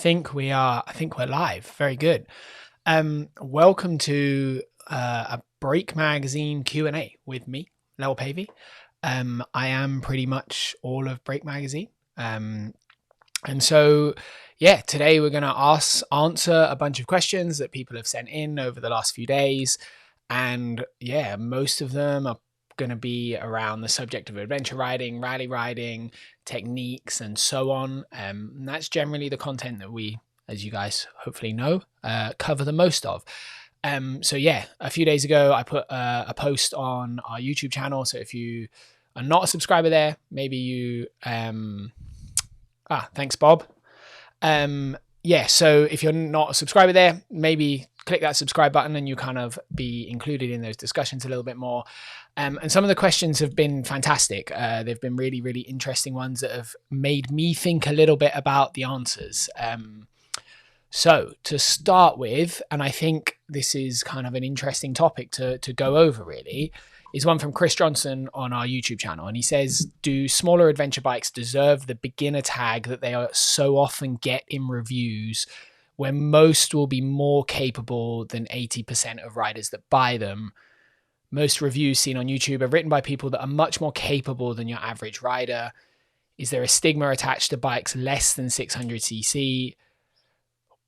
I think we're live. Very good. Welcome to a Break Magazine Q&A with me, Llel Pavey. I am pretty much all of Break Magazine. And so, today we're going to answer a bunch of questions that people have sent in over the last few days. And most of them are going to be around the subject of adventure riding, rally riding, techniques, and so on. And that's generally the content that we, as you guys hopefully know, cover the most of. A few days ago, I put a post on our YouTube channel. So if you are not a subscriber there, maybe you... thanks, Bob. So if you're not a subscriber there, maybe click that subscribe button and you kind of be included in those discussions a little bit more. And some of the questions have been fantastic. They've been really, really interesting ones that have made me think a little bit about the answers. So to start with, and I think this is kind of an interesting topic to go over really, is one from Chris Johnson on our YouTube channel. And he says, do smaller adventure bikes deserve the beginner tag that they are so often get in reviews where most will be more capable than 80% of riders that buy them? Most reviews seen on YouTube are written by people that are much more capable than your average rider. Is there a stigma attached to bikes less than 600cc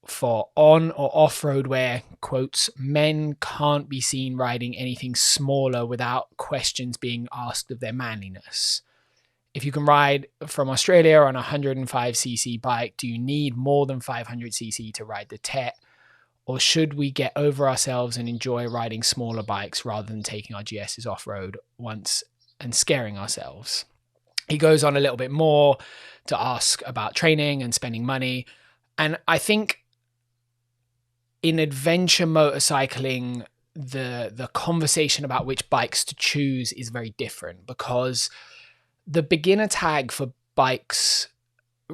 for on or off-road where, quotes, men can't be seen riding anything smaller without questions being asked of their manliness? If you can ride from Australia on a 105cc bike, do you need more than 500cc to ride the Tet? Or should we get over ourselves and enjoy riding smaller bikes rather than taking our GSs off-road once and scaring ourselves? He goes on a little bit more to ask about training and spending money. And I think in adventure motorcycling, the conversation about which bikes to choose is very different, because the beginner tag for bikes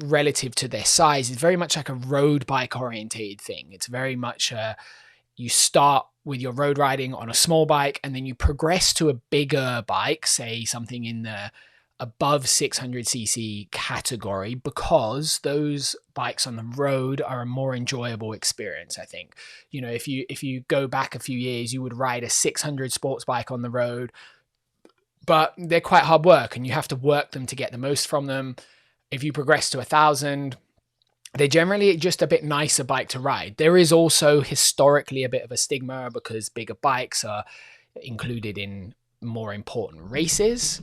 relative to their size is very much like a road bike orientated thing. It's very much you start with your road riding on a small bike and then you progress to a bigger bike, say something in the above 600cc category, because those bikes on the road are a more enjoyable experience. I think, if you go back a few years, you would ride a 600 sports bike on the road, but they're quite hard work and you have to work them to get the most from them. If you progress to 1,000, they're generally just a bit nicer bike to ride. There is also historically a bit of a stigma because bigger bikes are included in more important races.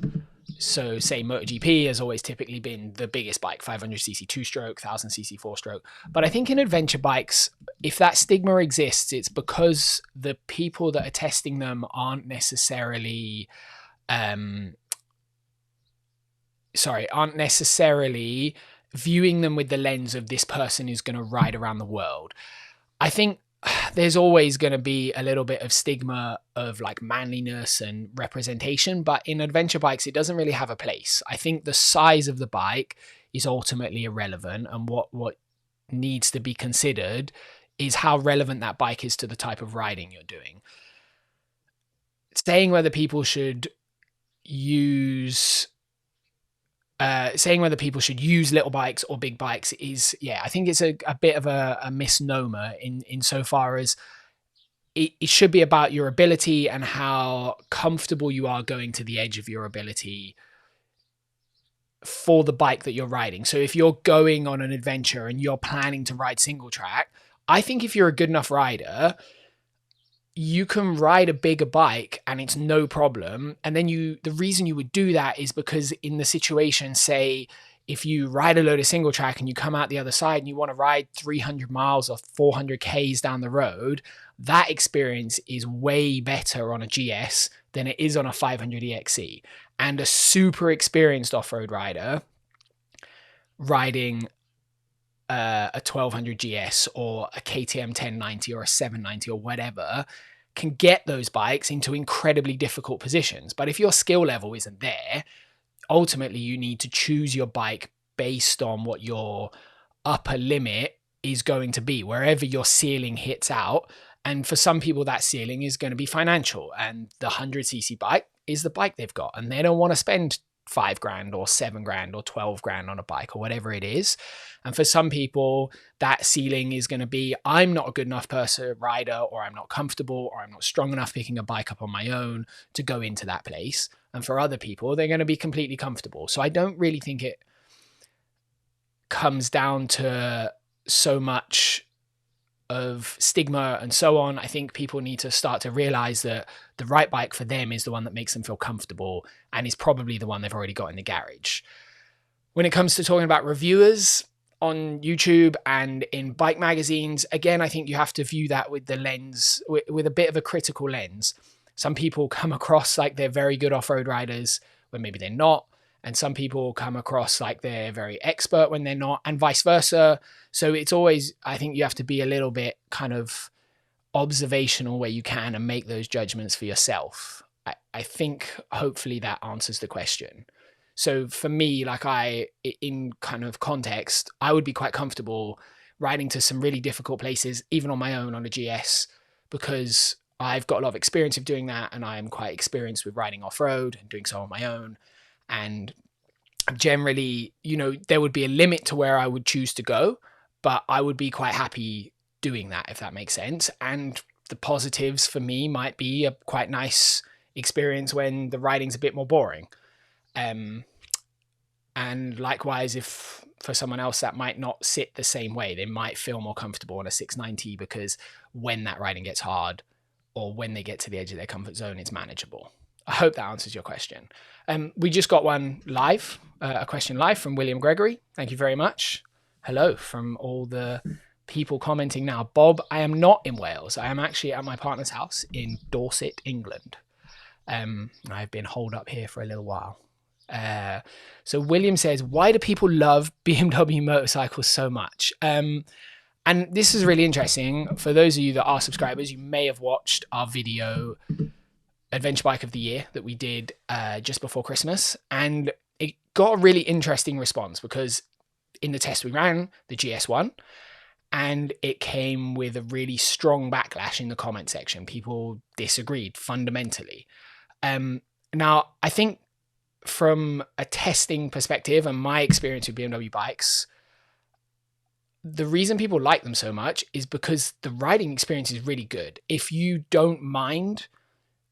So say MotoGP has always typically been the biggest bike, 500cc 2-stroke, 1000cc 4-stroke. But I think in adventure bikes, if that stigma exists, it's because the people that are testing them aren't necessarily viewing them with the lens of this person who's going to ride around the world. I think there's always going to be a little bit of stigma of like manliness and representation, but in adventure bikes, it doesn't really have a place. I think the size of the bike is ultimately irrelevant, and what needs to be considered is how relevant that bike is to the type of riding you're doing. Saying whether people should use little bikes or big bikes is, I think it's a bit of a misnomer in so far as it should be about your ability and how comfortable you are going to the edge of your ability for the bike that you're riding. So if you're going on an adventure and you're planning to ride single track, I think if you're a good enough rider, you can ride a bigger bike and it's no problem. And then the reason you would do that is because in the situation, say, if you ride a load of single track and you come out the other side and you want to ride 300 miles or 400 Ks down the road, that experience is way better on a GS than it is on a 500 EXC. And a super experienced off-road rider riding a 1200 GS or a KTM 1090 or a 790 or whatever can get those bikes into incredibly difficult positions. But if your skill level isn't there, ultimately you need to choose your bike based on what your upper limit is going to be, wherever your ceiling hits out. And for some people, that ceiling is going to be financial, and the 100cc bike is the bike they've got, and they don't want to spend $5,000 or $7,000 or $12,000 on a bike or whatever it is. And for some people, that ceiling is going to be, I'm not a good enough rider, or I'm not comfortable, or I'm not strong enough picking a bike up on my own to go into that place. And for other people, they're going to be completely comfortable. So I don't really think it comes down to so much of stigma and so on. I think people need to start to realize that the right bike for them is the one that makes them feel comfortable and is probably the one they've already got in the garage. When it comes to talking about reviewers on YouTube and in bike magazines, again, I think you have to view that with the lens, with a bit of a critical lens. Some people come across like they're very good off-road riders when maybe they're not. And some people come across like they're very expert when they're not, and vice versa. So it's always, I think you have to be a little bit kind of observational where you can and make those judgments for yourself. I think hopefully that answers the question. So for me, like in kind of context, I would be quite comfortable riding to some really difficult places, even on my own on a GS, because I've got a lot of experience of doing that. And I'm quite experienced with riding off-road and doing so on my own. And generally, there would be a limit to where I would choose to go, but I would be quite happy doing that, if that makes sense. And the positives for me might be a quite nice experience when the riding's a bit more boring. And likewise, if for someone else that might not sit the same way, they might feel more comfortable on a 690 because when that riding gets hard or when they get to the edge of their comfort zone, it's manageable. I hope that answers your question. We just got one live, a question live from William Gregory. Thank you very much. Hello from all the people commenting now. Bob, I am not in Wales. I am actually at my partner's house in Dorset, England. I've been holed up here for a little while. So William says, why do people love BMW motorcycles so much? And this is really interesting. For those of you that are subscribers, you may have watched our video Adventure Bike of the Year that we did just before Christmas, and it got a really interesting response because in the test we ran, the GS won, and it came with a really strong backlash in the comment section. People disagreed fundamentally. Now, I think from a testing perspective and my experience with BMW bikes, the reason people like them so much is because the riding experience is really good. If you don't mind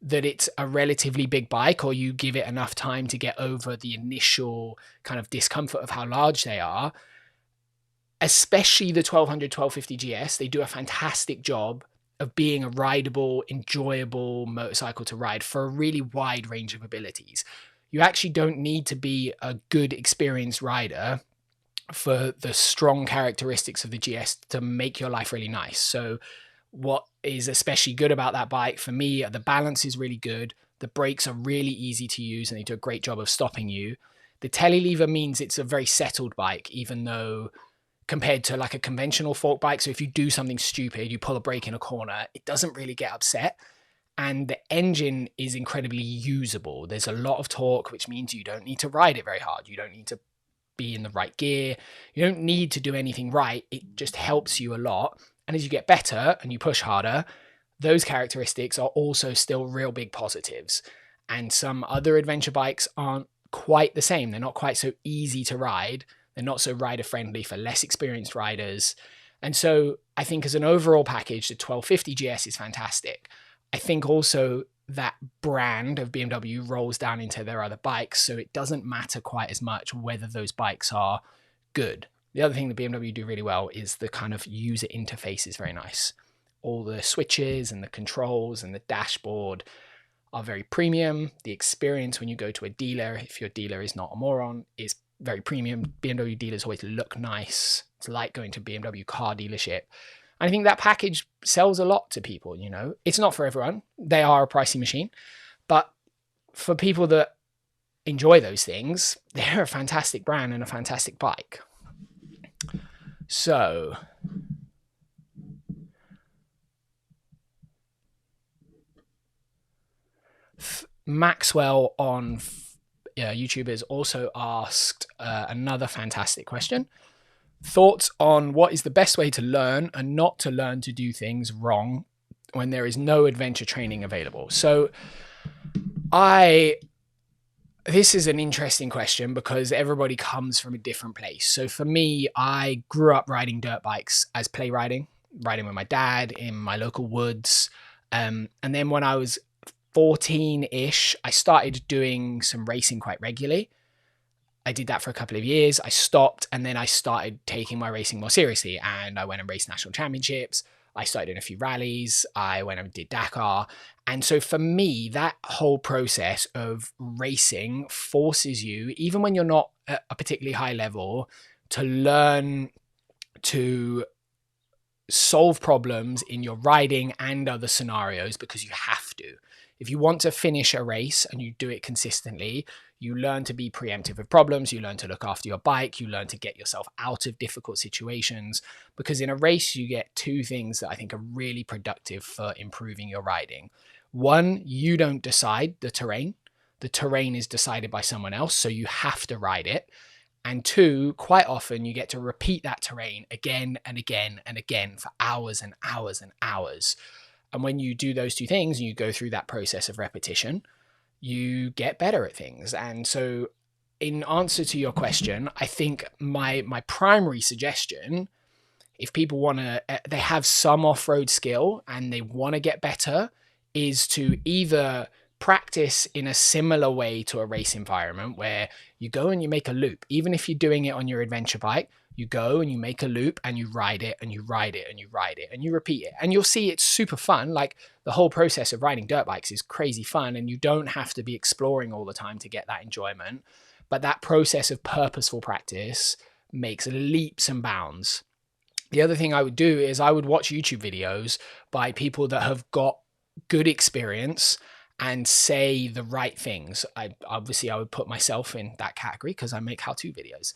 that it's a relatively big bike, or you give it enough time to get over the initial kind of discomfort of how large they are, especially the 1200, 1250 GS, they do a fantastic job of being a rideable, enjoyable motorcycle to ride for a really wide range of abilities. You actually don't need to be a good, experienced rider for the strong characteristics of the GS to make your life really nice. So what is especially good about that bike for me, the balance is really good. The brakes are really easy to use and they do a great job of stopping you. The telelever means it's a very settled bike, even though compared to like a conventional fork bike. So if you do something stupid, you pull a brake in a corner, it doesn't really get upset. And the engine is incredibly usable. There's a lot of torque, which means you don't need to ride it very hard. You don't need to be in the right gear. You don't need to do anything right. It just helps you a lot. And as you get better and you push harder, those characteristics are also still real big positives. And some other adventure bikes aren't quite the same. They're not quite so easy to ride. They're not so rider friendly for less experienced riders. And so I think as an overall package, the 1250 GS is fantastic. I think also that brand of BMW rolls down into their other bikes. So it doesn't matter quite as much whether those bikes are good. The other thing that BMW do really well is the kind of user interface is very nice. All the switches and the controls and the dashboard are very premium. The experience when you go to a dealer, if your dealer is not a moron, is very premium. BMW dealers always look nice. It's like going to a BMW car dealership. And I think that package sells a lot to people, It's not for everyone. They are a pricey machine. But for people that enjoy those things, they're a fantastic brand and a fantastic bike. So, Maxwell on YouTube has also asked another fantastic question. Thoughts on what is the best way to learn and not to learn to do things wrong when there is no adventure training available? So I This is an interesting question because everybody comes from a different place. So for me, I grew up riding dirt bikes as play riding with my dad in my local woods. And then when I was 14-ish, I started doing some racing quite regularly. I did that for a couple of years. I stopped, and then I started taking my racing more seriously. And I went and raced national championships. I started in a few rallies. I went and did Dakar. And so for me, that whole process of racing forces you, even when you're not at a particularly high level, to learn to solve problems in your riding and other scenarios, because you have to. If you want to finish a race and you do it consistently, you learn to be preemptive of problems, you learn to look after your bike, you learn to get yourself out of difficult situations, because in a race you get two things that I think are really productive for improving your riding. One, you don't decide the terrain. The terrain is decided by someone else, so you have to ride it. And two, quite often you get to repeat that terrain again and again and again for hours and hours and hours. And when you do those two things and you go through that process of repetition, you get better at things. And so in answer to your question, I think my primary suggestion, if people want to, they have some off-road skill and they want to get better, is to either practice in a similar way to a race environment where you go and you make a loop. Even if you're doing it on your adventure bike, you go and you make a loop and you ride it and you ride it and you ride it and you repeat it. And you'll see it's super fun. Like the whole process of riding dirt bikes is crazy fun, and you don't have to be exploring all the time to get that enjoyment. But that process of purposeful practice makes leaps and bounds. The other thing I would do is I would watch YouTube videos by people that have got good experience and say the right things. I would put myself in that category because I make how-to videos.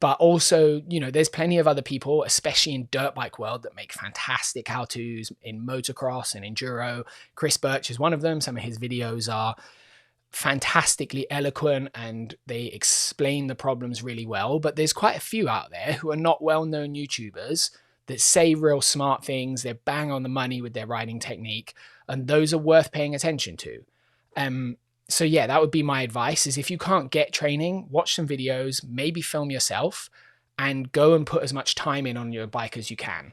But also, there's plenty of other people, especially in dirt bike world, that make fantastic how-tos in motocross and enduro. Chris Birch is one of them. Some of his videos are fantastically eloquent and they explain the problems really well. But there's quite a few out there who are not well-known YouTubers that say real smart things. They're bang on the money with their riding technique, and those are worth paying attention to. So yeah, that would be my advice, is if you can't get training, watch some videos, maybe film yourself, and go and put as much time in on your bike as you can.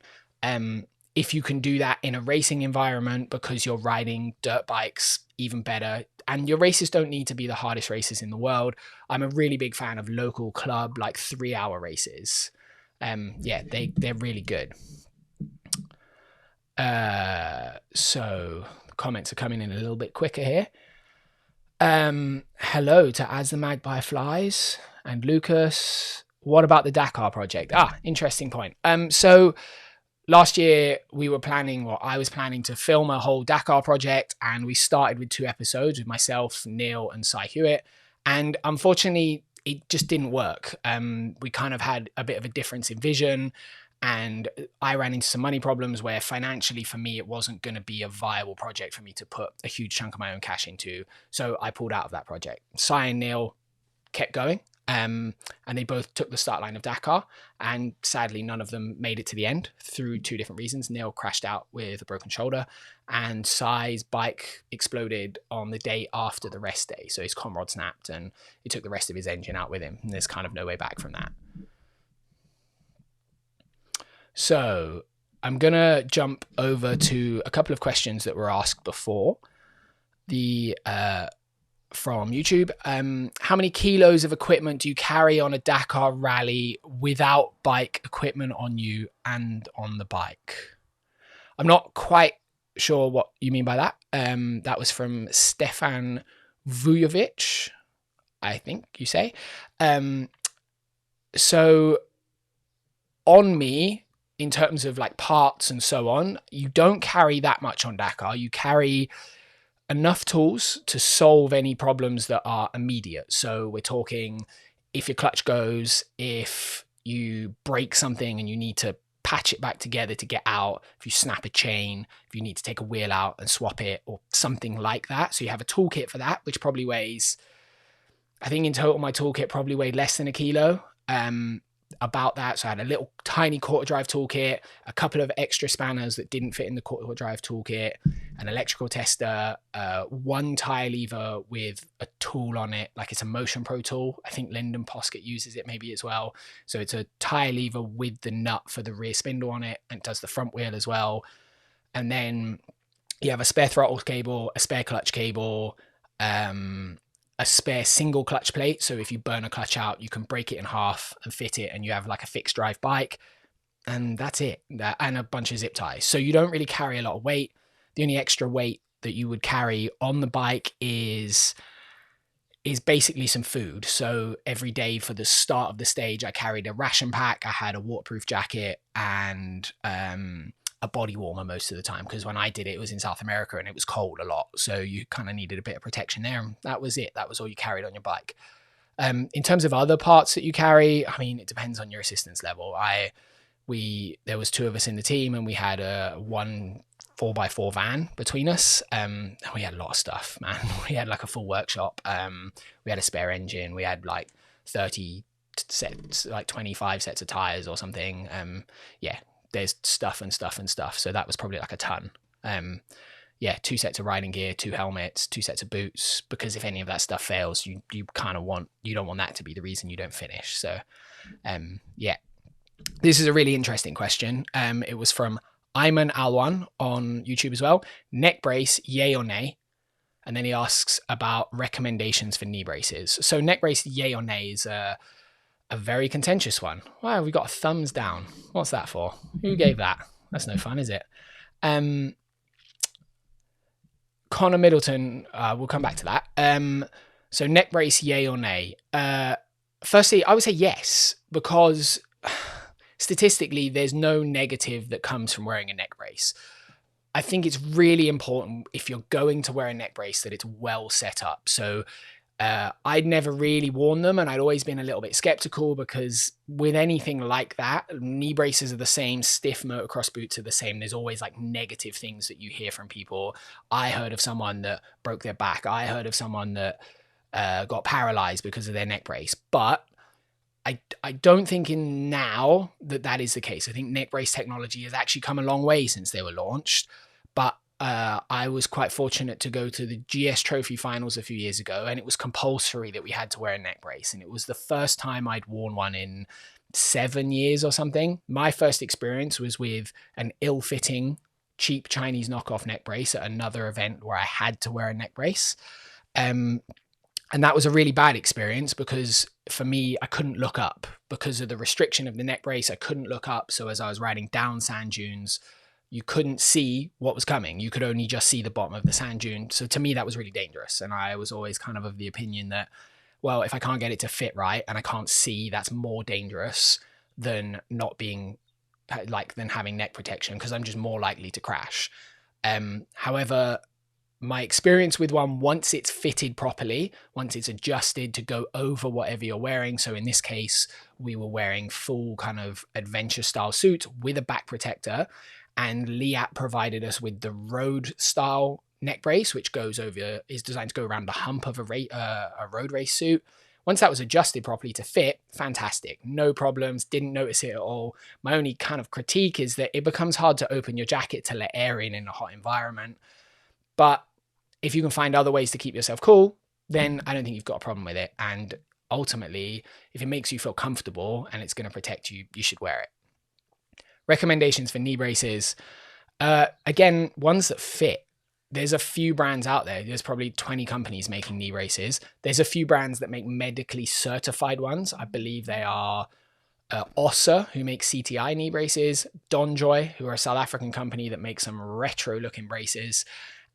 If you can do that in a racing environment because you're riding dirt bikes, even better. And your races don't need to be the hardest races in the world. I'm a really big fan of local club, like 3-hour races. They're really good. So the comments are coming in a little bit quicker here. Hello to As the Magpie Flies and Lucas. What about the Dakar project? Interesting point. So last year I was planning to film a whole Dakar project, and we started with 2 episodes with myself, Neil and Cy Hewitt. And unfortunately, it just didn't work. We kind of had a bit of a difference in vision, and I ran into some money problems where financially for me, it wasn't going to be a viable project for me to put a huge chunk of my own cash into. So I pulled out of that project. Cy and Neil kept going. And they both took the start line of Dakar, and sadly none of them made it to the end through 2 different reasons. Neil crashed out with a broken shoulder, and Cy's bike exploded on the day after the rest day, so his conrod snapped and he took the rest of his engine out with him, and there's kind of no way back from that. So I'm gonna jump over to a couple of questions that were asked before. From YouTube. How many kilos of equipment do you carry on a Dakar rally without bike equipment on you and on the bike? I'm not quite sure what you mean by that. That was from Stefan Vujovic, I think you say. So on me, in terms of like parts and so on, you don't carry that much on Dakar. You carry enough tools to solve any problems that are immediate. So we're talking if your clutch goes, if you break something and you need to patch it back together to get out, if you snap a chain, if you need to take a wheel out and swap it or something like that. So you have a toolkit for that, which probably weighs, I think in total my toolkit probably weighed less than 1 kilo. about that. So I had a little tiny quarter drive toolkit, a couple of extra spanners that didn't fit in the quarter drive toolkit, an electrical tester, one tire lever with a tool on it, like it's a Motion Pro tool. I think Linden Posket uses it maybe as well. So it's a tire lever with the nut for the rear spindle on it, and it does the front wheel as well. And then you have a spare throttle cable, a spare clutch cable, a spare single clutch plate. So if you burn a clutch out, you can break it in half and fit it, and you have like a fixed drive bike. And that's it. And a bunch of zip ties. So you don't really carry a lot of weight. The only extra weight that you would carry on the bike is basically some food. So every day for the start of the stage, I carried a ration pack. I had a waterproof jacket and a body warmer most of the time, because when I did it, it was in South America and it was cold a lot. So you kind of needed a bit of protection there. And that was it. That was all you carried on your bike. In terms of other parts that you carry, I mean, it depends on your assistance level. There was 2 of us in the team, and we had a 1 4x4 van between us. We had a lot of stuff, man. We had like a full workshop. We had a spare engine. We had like 30 sets, like 25 sets of tires or something. Yeah, there's stuff and stuff and stuff. So that was probably like a ton. 2 sets of riding gear, 2 helmets, 2 sets of boots, because if any of that stuff fails, you don't want that to be the reason you don't finish. So, this is a really interesting question. It was from Ayman Alwan on YouTube as well. Neck brace, yay or nay? And then he asks about recommendations for knee braces. So neck brace, yay or nay is a very contentious one. Wow, we got a thumbs down. What's that for? Who gave that? That's no fun, is it? Connor Middleton, we'll come back to that. So neck brace, yay or nay? Firstly, I would say yes, because statistically, there's no negative that comes from wearing a neck brace. I think it's really important, if you're going to wear a neck brace, that it's well set up. So I'd never really worn them, and I'd always been a little bit skeptical, because with anything like that, knee braces are the same, stiff motocross boots are the same. There's always like negative things that you hear from people. I heard of someone that broke their back. I heard of someone that got paralyzed because of their neck brace. But I don't think now that is the case. I think neck brace technology has actually come a long way since they were launched. But I was quite fortunate to go to the GS Trophy finals a few years ago, and it was compulsory that we had to wear a neck brace. And it was the first time I'd worn one in 7 years or something. My first experience was with an ill-fitting, cheap Chinese knockoff neck brace at another event where I had to wear a neck brace. And that was a really bad experience, because for me, I couldn't look up because of the restriction of the neck brace. I couldn't look up. So as I was riding down sand dunes, you couldn't see what was coming. You could only just see the bottom of the sand dune. So to me, that was really dangerous. And I was always kind of the opinion that, well, if I can't get it to fit right and I can't see, that's more dangerous than not being than having neck protection, because I'm just more likely to crash. However, my experience with one, once it's fitted properly, once it's adjusted to go over whatever you're wearing. So in this case, we were wearing full kind of adventure style suit with a back protector, and Liat provided us with the road style neck brace, which is designed to go around the hump of a road race suit. Once that was adjusted properly to fit, fantastic. No problems, didn't notice it at all. My only kind of critique is that it becomes hard to open your jacket to let air in a hot environment. But if you can find other ways to keep yourself cool, then I don't think you've got a problem with it. And ultimately, if it makes you feel comfortable and it's going to protect you, you should wear it. Recommendations for knee braces. Again, ones that fit. There's a few brands out there. There's probably 20 companies making knee braces. There's a few brands that make medically certified ones. I believe they are Ossa, who makes CTI knee braces, Donjoy, who are a South African company that makes some retro looking braces,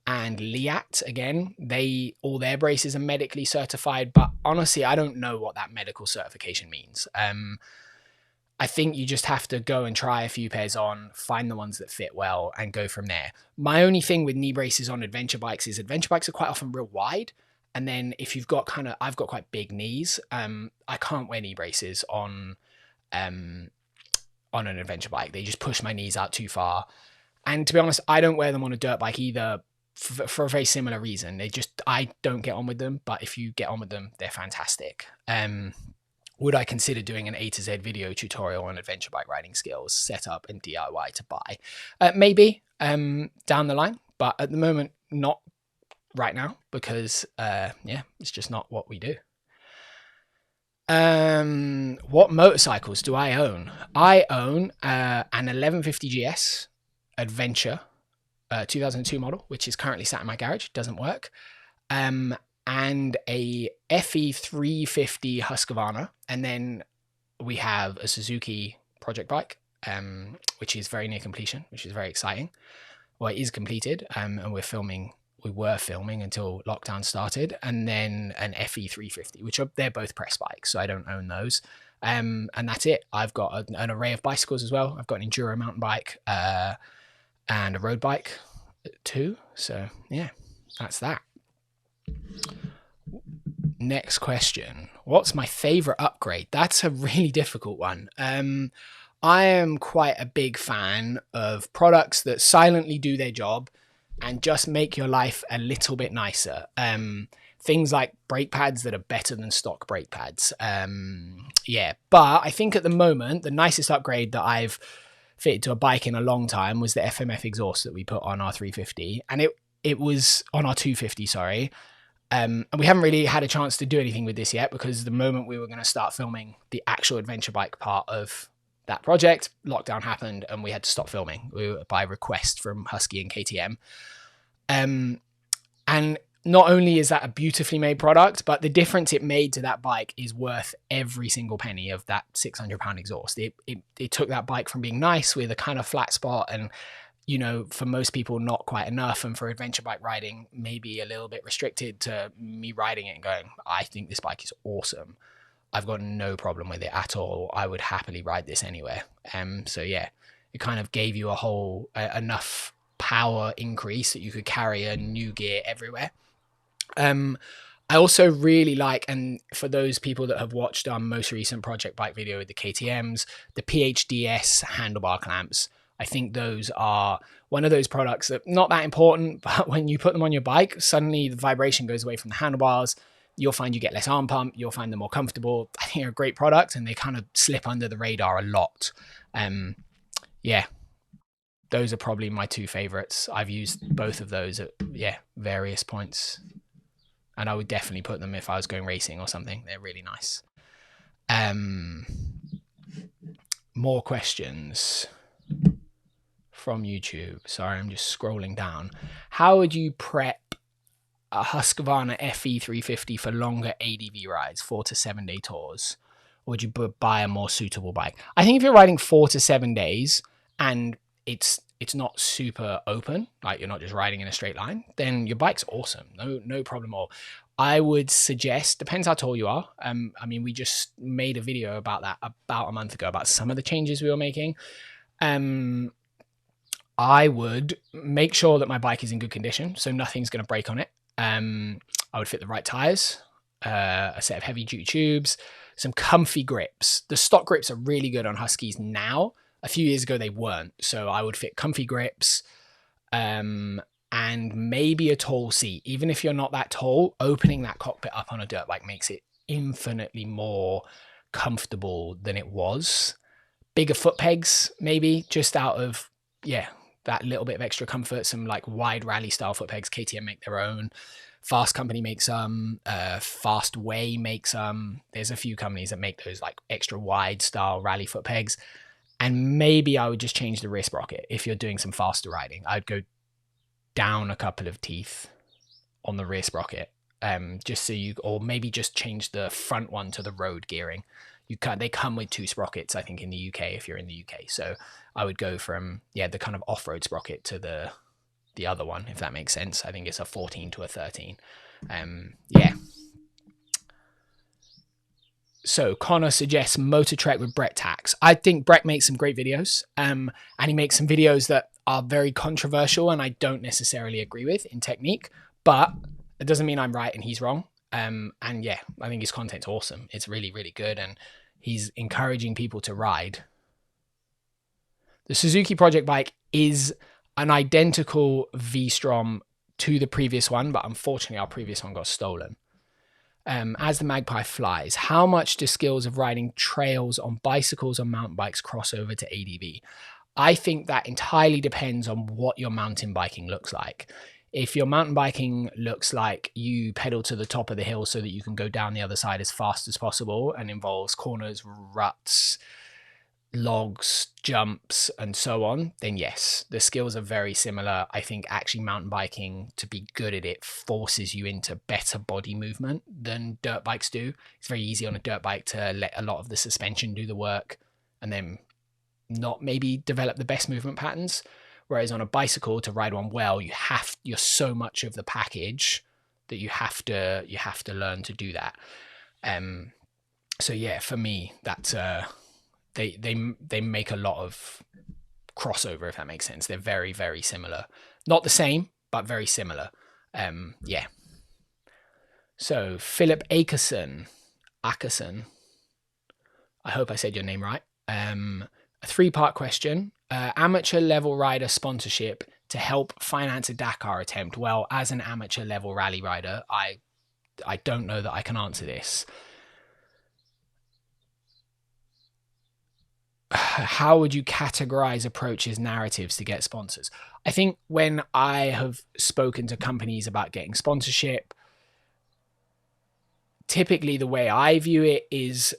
and Liat, again, all their braces are medically certified, but honestly, I don't know what that medical certification means. I think you just have to go and try a few pairs on, find the ones that fit well, and go from there. My only thing with knee braces on adventure bikes is adventure bikes are quite often real wide. And then if you've got I've got quite big knees, I can't wear knee braces on an adventure bike. They just push my knees out too far. And to be honest, I don't wear them on a dirt bike either, for a very similar reason. I don't get on with them, but if you get on with them, they're fantastic. would I consider doing an A to Z video tutorial on adventure bike riding skills, setup and DIY to buy? Maybe down the line, but at the moment, not right now, because yeah, it's just not what we do. What motorcycles do I own? I own an 1150 GS Adventure 2002 model, which is currently sat in my garage, doesn't work. And a FE 350 Husqvarna, and then we have a Suzuki project bike, which is very near completion, which is very exciting. Well, it is completed, and we were filming until lockdown started, and then an FE 350, which they're both press bikes, so I don't own those. And that's it. I've got an array of bicycles as well. I've got an enduro mountain bike and a road bike too. So yeah, that's that. Next question. What's my favorite upgrade? That's a really difficult one. I am quite a big fan of products that silently do their job and just make your life a little bit nicer. Things like brake pads that are better than stock brake pads. Yeah, but I think at the moment, the nicest upgrade that I've fitted to a bike in a long time was the FMF exhaust that we put on our 350. And it was on our 250, sorry. And we haven't really had a chance to do anything with this yet, because the moment we were going to start filming the actual adventure bike part of that project, lockdown happened and we had to stop filming. We were by request from Husky and KTM. And not only is that a beautifully made product, but the difference it made to that bike is worth every single penny of that £600 exhaust. It took that bike from being nice with a kind of flat spot and, you know, for most people, not quite enough. And for adventure bike riding, maybe a little bit restricted, to me riding it and going, I think this bike is awesome. I've got no problem with it at all. I would happily ride this anywhere. So yeah, it kind of gave you a whole, enough power increase that you could carry a new gear everywhere. I also really like, and for those people that have watched our most recent project bike video with the KTMs, the PHDS handlebar clamps. I think those are one of those products that not that important, but when you put them on your bike, suddenly the vibration goes away from the handlebars. You'll find you get less arm pump. You'll find them more comfortable. I think they're a great product, and they kind of slip under the radar a lot. Yeah, those are probably my two favorites. I've used both of those at various points, and I would definitely put them if I was going racing or something. They're really nice. More questions from YouTube. Sorry, I'm just scrolling down. How would you prep a Husqvarna FE 350 for longer ADV rides, 4 to 7 day tours? Or would you buy a more suitable bike? I think if you're riding 4 to 7 days and it's not super open, like you're not just riding in a straight line, then your bike's awesome. No problem at all. I would suggest, depends how tall you are. I mean, we just made a video about that about a month ago, about some of the changes we were making. I would make sure that my bike is in good condition, so nothing's going to break on it. I would fit the right tires, a set of heavy duty tubes, some comfy grips. The stock grips are really good on Huskies now. A few years ago, they weren't. So I would fit comfy grips, and maybe a tall seat. Even if you're not that tall, opening that cockpit up on a dirt bike makes it infinitely more comfortable than it was. Bigger foot pegs, maybe, just out of, that little bit of extra comfort. Some like wide rally style foot pegs. KTM make their own. Fast Company makes some. Fastway makes some. There's a few companies that make those like extra wide style rally foot pegs. And maybe I would just change the rear sprocket. If you're doing some faster riding, I'd go down a couple of teeth on the rear sprocket. Just so or maybe just change the front one to the road gearing. They come with 2 sprockets, I think, in the UK, if you're in the UK. So I would go from, the kind of off-road sprocket to the other one, if that makes sense. I think it's a 14 to a 13. So Connor suggests Motor Trek with Brett Tax. I think Brett makes some great videos, and he makes some videos that are very controversial and I don't necessarily agree with in technique, but it doesn't mean I'm right and he's wrong. I think his content's awesome. It's really, really good, and he's encouraging people to ride. The Suzuki project bike is an identical V-Strom to the previous one, but unfortunately our previous one got stolen. as the magpie flies, how much do skills of riding trails on bicycles or mountain bikes cross over to ADV? I think that entirely depends on what your mountain biking looks like. If your mountain biking looks like you pedal to the top of the hill so that you can go down the other side as fast as possible and involves corners, ruts, logs, jumps, and so on, then yes, the skills are very similar. I think actually mountain biking, to be good at it, forces you into better body movement than dirt bikes do. It's very easy on a dirt bike to let a lot of the suspension do the work and then not maybe develop the best movement patterns. Whereas on a bicycle, to ride one well, you're so much of the package that you have to learn to do that. So yeah, for me, that's they make a lot of crossover, if that makes sense. They're very, very similar. Not the same, but very similar. Yeah. So Philip Akerson, I hope I said your name right. A 3-part question. Amateur level rider sponsorship to help finance a Dakar attempt. Well, as an amateur level rally rider, I don't know that I can answer this. How would you categorize approaches, narratives to get sponsors? I think when I have spoken to companies about getting sponsorship, typically the way I view it is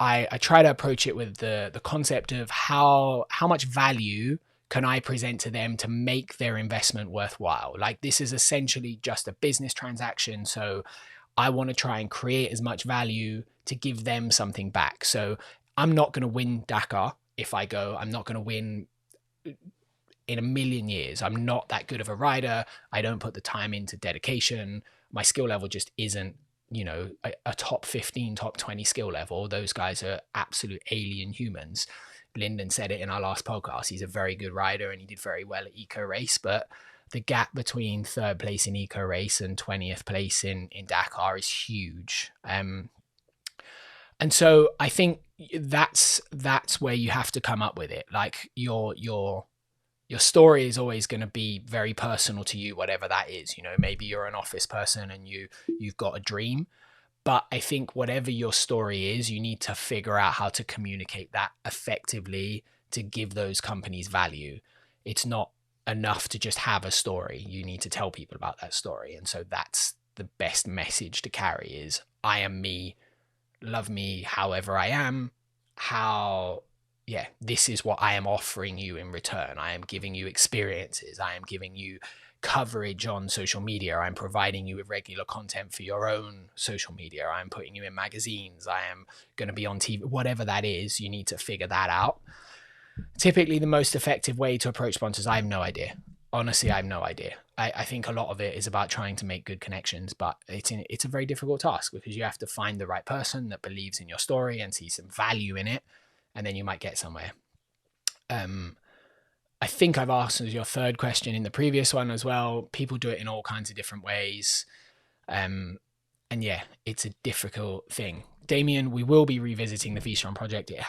I try to approach it with the concept of how much value can I present to them to make their investment worthwhile? Like, this is essentially just a business transaction. So I want to try and create as much value to give them something back. So I'm not going to win Dakar if I go. I'm not going to win in a million years. I'm not that good of a rider. I don't put the time into dedication. My skill level just isn't, a top 15, top 20 skill level. Those guys are absolute alien humans. Lyndon said it in our last podcast. He's a very good rider and he did very well at Eco Race, but the gap between 3rd place in Eco Race and 20th place in Dakar is huge. And so I think that's where you have to come up with it. Like your story is always going to be very personal to you, whatever that is. Maybe you're an office person and you've got a dream, but I think whatever your story is, you need to figure out how to communicate that effectively to give those companies value. It's not enough to just have a story. You need to tell people about that story. And so that's the best message to carry is, I am me, love me however I am, this is what I am offering you in return. I am giving you experiences. I am giving you coverage on social media. I'm providing you with regular content for your own social media. I'm putting you in magazines. I am going to be on TV, whatever that is. You need to figure that out. Typically, the most effective way to approach sponsors, I have no idea. Honestly, I have no idea. I think a lot of it is about trying to make good connections, but it's a very difficult task because you have to find the right person that believes in your story and sees some value in it, and then you might get somewhere. I think I've asked your 3rd question in the previous one as well. People do it in all kinds of different ways. And yeah, it's a difficult thing. Damien, we will be revisiting the V-Strom project. It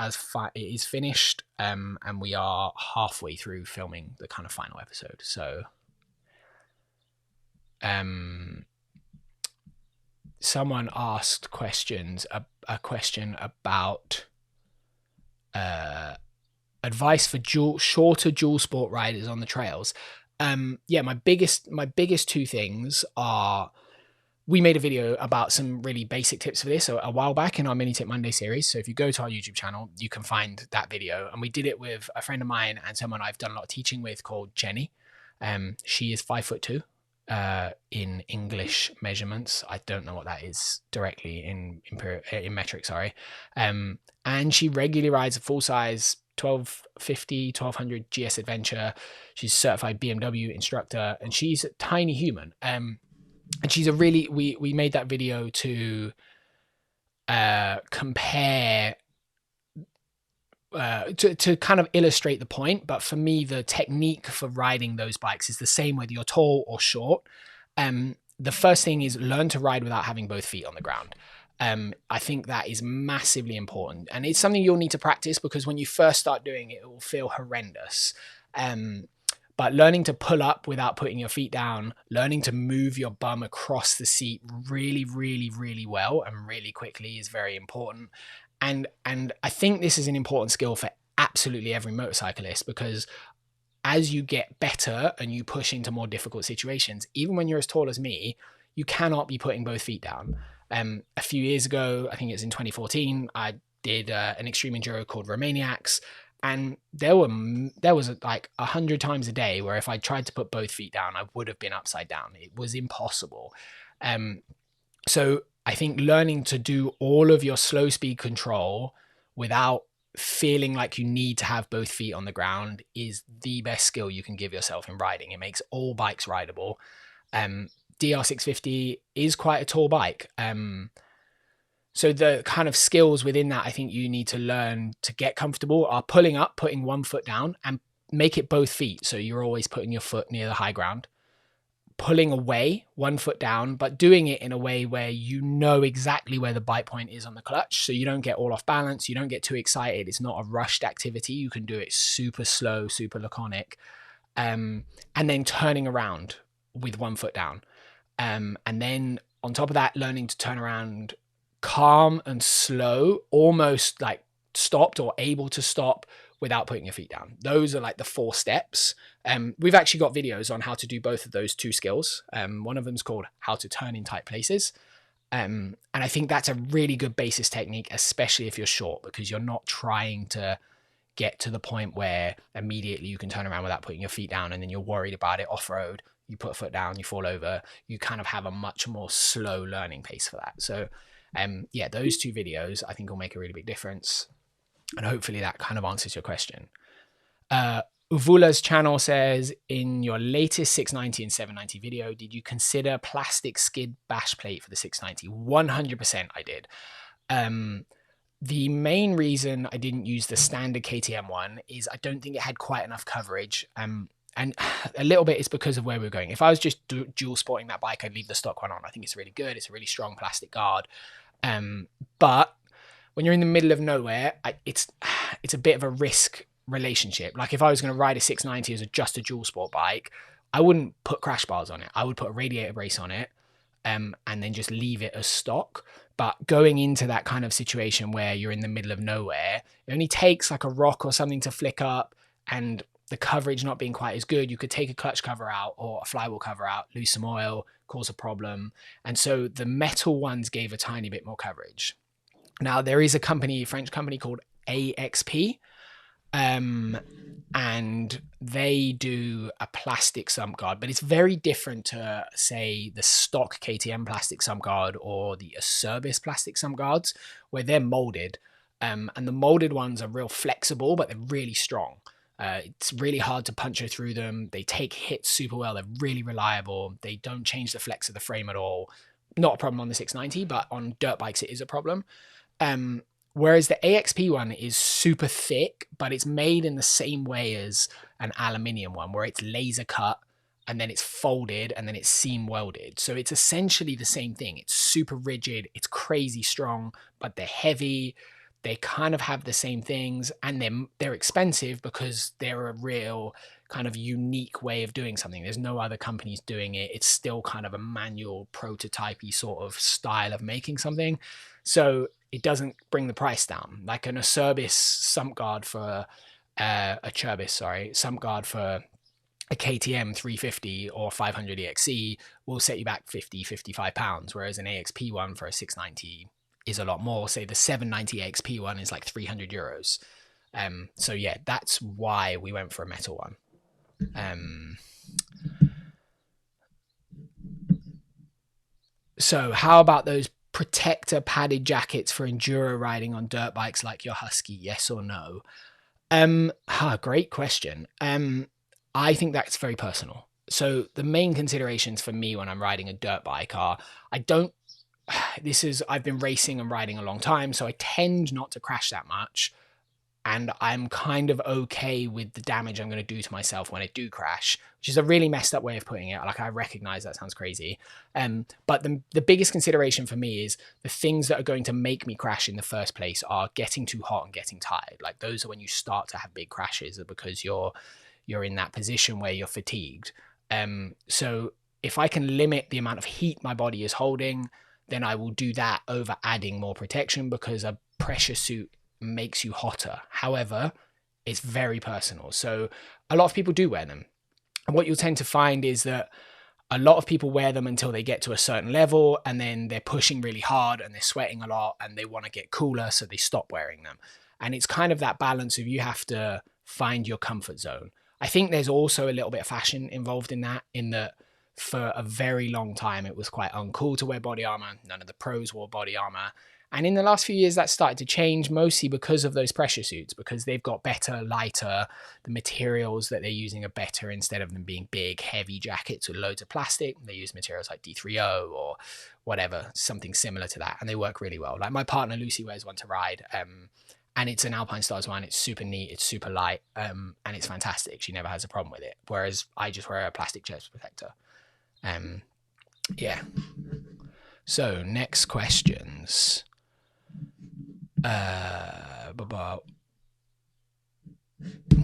is finished, and we are halfway through filming the kind of final episode. So, someone asked a question about advice for shorter dual sport riders on the trails. My biggest 2 things are, we made a video about some really basic tips for this a while back in our Mini Tip Monday series. So if you go to our YouTube channel, you can find that video. And we did it with a friend of mine and someone I've done a lot of teaching with called Jenny. She is 5'2" in English measurements. I don't know what that is directly in metric, sorry. And she regularly rides a full size 1250, 1200 GS Adventure. She's a certified BMW instructor and she's a tiny human. And she's we made that video to compare, to kind of illustrate the point. But for me, the technique for riding those bikes is the same whether you're tall or short. The first thing is learn to ride without having both feet on the ground. I think that is massively important. And it's something you'll need to practice because when you first start doing it, it will feel horrendous. But learning to pull up without putting your feet down, learning to move your bum across the seat really, really, really well and really quickly is very important. And I think this is an important skill for absolutely every motorcyclist, because as you get better and you push into more difficult situations, even when you're as tall as me, you cannot be putting both feet down. A few years ago, I think it's in 2014, I did an extreme enduro called Romaniacs, and there was like 100 times a day where if I tried to put both feet down, I would have been upside down. It was impossible. So I think learning to do all of your slow speed control without feeling like you need to have both feet on the ground is the best skill you can give yourself in riding. It makes all bikes rideable. DR650 is quite a tall bike. So the kind of skills within that I think you need to learn to get comfortable are pulling up, putting one foot down, and make it both feet. So you're always putting your foot near the high ground. Pulling away, one foot down, but doing it in a way where you know exactly where the bite point is on the clutch. So you don't get all off balance. You don't get too excited. It's not a rushed activity. You can do it super slow, super laconic. And then turning around with one foot down. And then on top of that, learning to turn around calm and slow, almost like stopped or able to stop without putting your feet down. Those are like the 4 steps. We've actually got videos on how to do both of those 2 skills. One of them is called how to turn in tight places. And I think that's a really good basis technique, especially if you're short, because you're not trying to get to the point where immediately you can turn around without putting your feet down and then you're worried about it off-road. You put a foot down, you fall over. You kind of have a much more slow learning pace for that. So yeah, those 2 videos I think will make a really big difference. And hopefully that kind of answers your question. Uvula's channel says, in your latest 690 and 790 video, did you consider plastic skid bash plate for the 690? 100% I did. The main reason I didn't use the standard KTM one is I don't think it had quite enough coverage. And a little bit is because of where we were going. If I was just dual sporting that bike, I'd leave the stock one on. I think it's really good. It's a really strong plastic guard. But when you're in the middle of nowhere, it's a bit of a risk relationship. Like if I was going to ride a 690 as just a dual sport bike, I wouldn't put crash bars on it. I would put a radiator brace on it, and then just leave it as stock. But going into that kind of situation where you're in the middle of nowhere, it only takes like a rock or something to flick up, and the coverage not being quite as good, you could take a clutch cover out or a flywheel cover out, lose some oil, cause a problem. And so the metal ones gave a tiny bit more coverage. Now there is a French company called AXP, and they do a plastic sump guard, but it's very different to, say, the stock KTM plastic sump guard or the Acerbis plastic sump guards, where they're molded. And the molded ones are real flexible, but they're really strong. It's really hard to puncture through them. They take hits super well. They're really reliable. They don't change the flex of the frame at all. Not a problem on the 690, but on dirt bikes, it is a problem. Whereas the AXP one is super thick, but it's made in the same way as an aluminium one, where it's laser cut and then it's folded and then it's seam welded. So it's essentially the same thing. It's super rigid. It's crazy strong, but they're heavy. They kind of have the same things, and they're expensive because they're a real kind of unique way of doing something. There's no other companies doing it. It's still kind of a manual prototypey sort of style of making something. So it doesn't bring the price down. Like an Acerbis sump guard for sump guard for a KTM 350 or 500 EXC will set you back 50, 55 pounds, whereas an AXP one for a 690 is a lot more. Say the 790 AXP one is like 300 euros. So yeah, that's why we went for a metal one. So how about those protector padded jackets for enduro riding on dirt bikes like your Husky? Yes or no? Great question. I think that's very personal. So the main considerations for me when I'm riding a dirt bike are, I've been racing and riding a long time, so I tend not to crash that much. And I'm kind of okay with the damage I'm going to do to myself when I do crash, which is a really messed up way of putting it. Like, I recognize that sounds crazy. But the biggest consideration for me is the things that are going to make me crash in the first place are getting too hot and getting tired. Like, those are when you start to have big crashes, because you're you're in that position where you're fatigued. So if I can limit the amount of heat my body is holding, then I will do that over adding more protection, because a pressure suit makes you hotter. However, it's very personal. So a lot of people do wear them. And what you'll tend to find is that a lot of people wear them until they get to a certain level, and then they're pushing really hard and they're sweating a lot and they want to get cooler, so they stop wearing them. And it's kind of that balance of, you have to find your comfort zone. I think there's also a little bit of fashion involved in that, in that for a very long time it was quite uncool to wear body armor. None of the pros wore body armor. And in the last few years, that started to change, mostly because of those pressure suits, because they've got better, lighter, the materials that they're using are better. Instead of them being big, heavy jackets with loads of plastic, they use materials like D3O or whatever, something similar to that. And they work really well. Like my partner, Lucy, wears one to ride. And it's an Alpine Stars one. It's super neat. It's super light. And it's fantastic. She never has a problem with it. Whereas I just wear a plastic chest protector. Yeah. So next questions.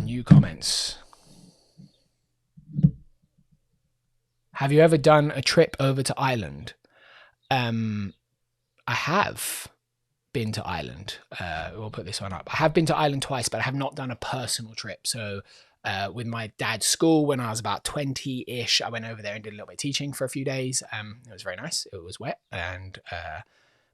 New comments. Have you ever done a trip over to Ireland? I have been to Ireland. We'll put this one up. I have been to Ireland twice, but I have not done a personal trip. So with my dad's school, when I was about 20-ish, I went over there and did a little bit of teaching for a few days. It was very nice. It was wet, and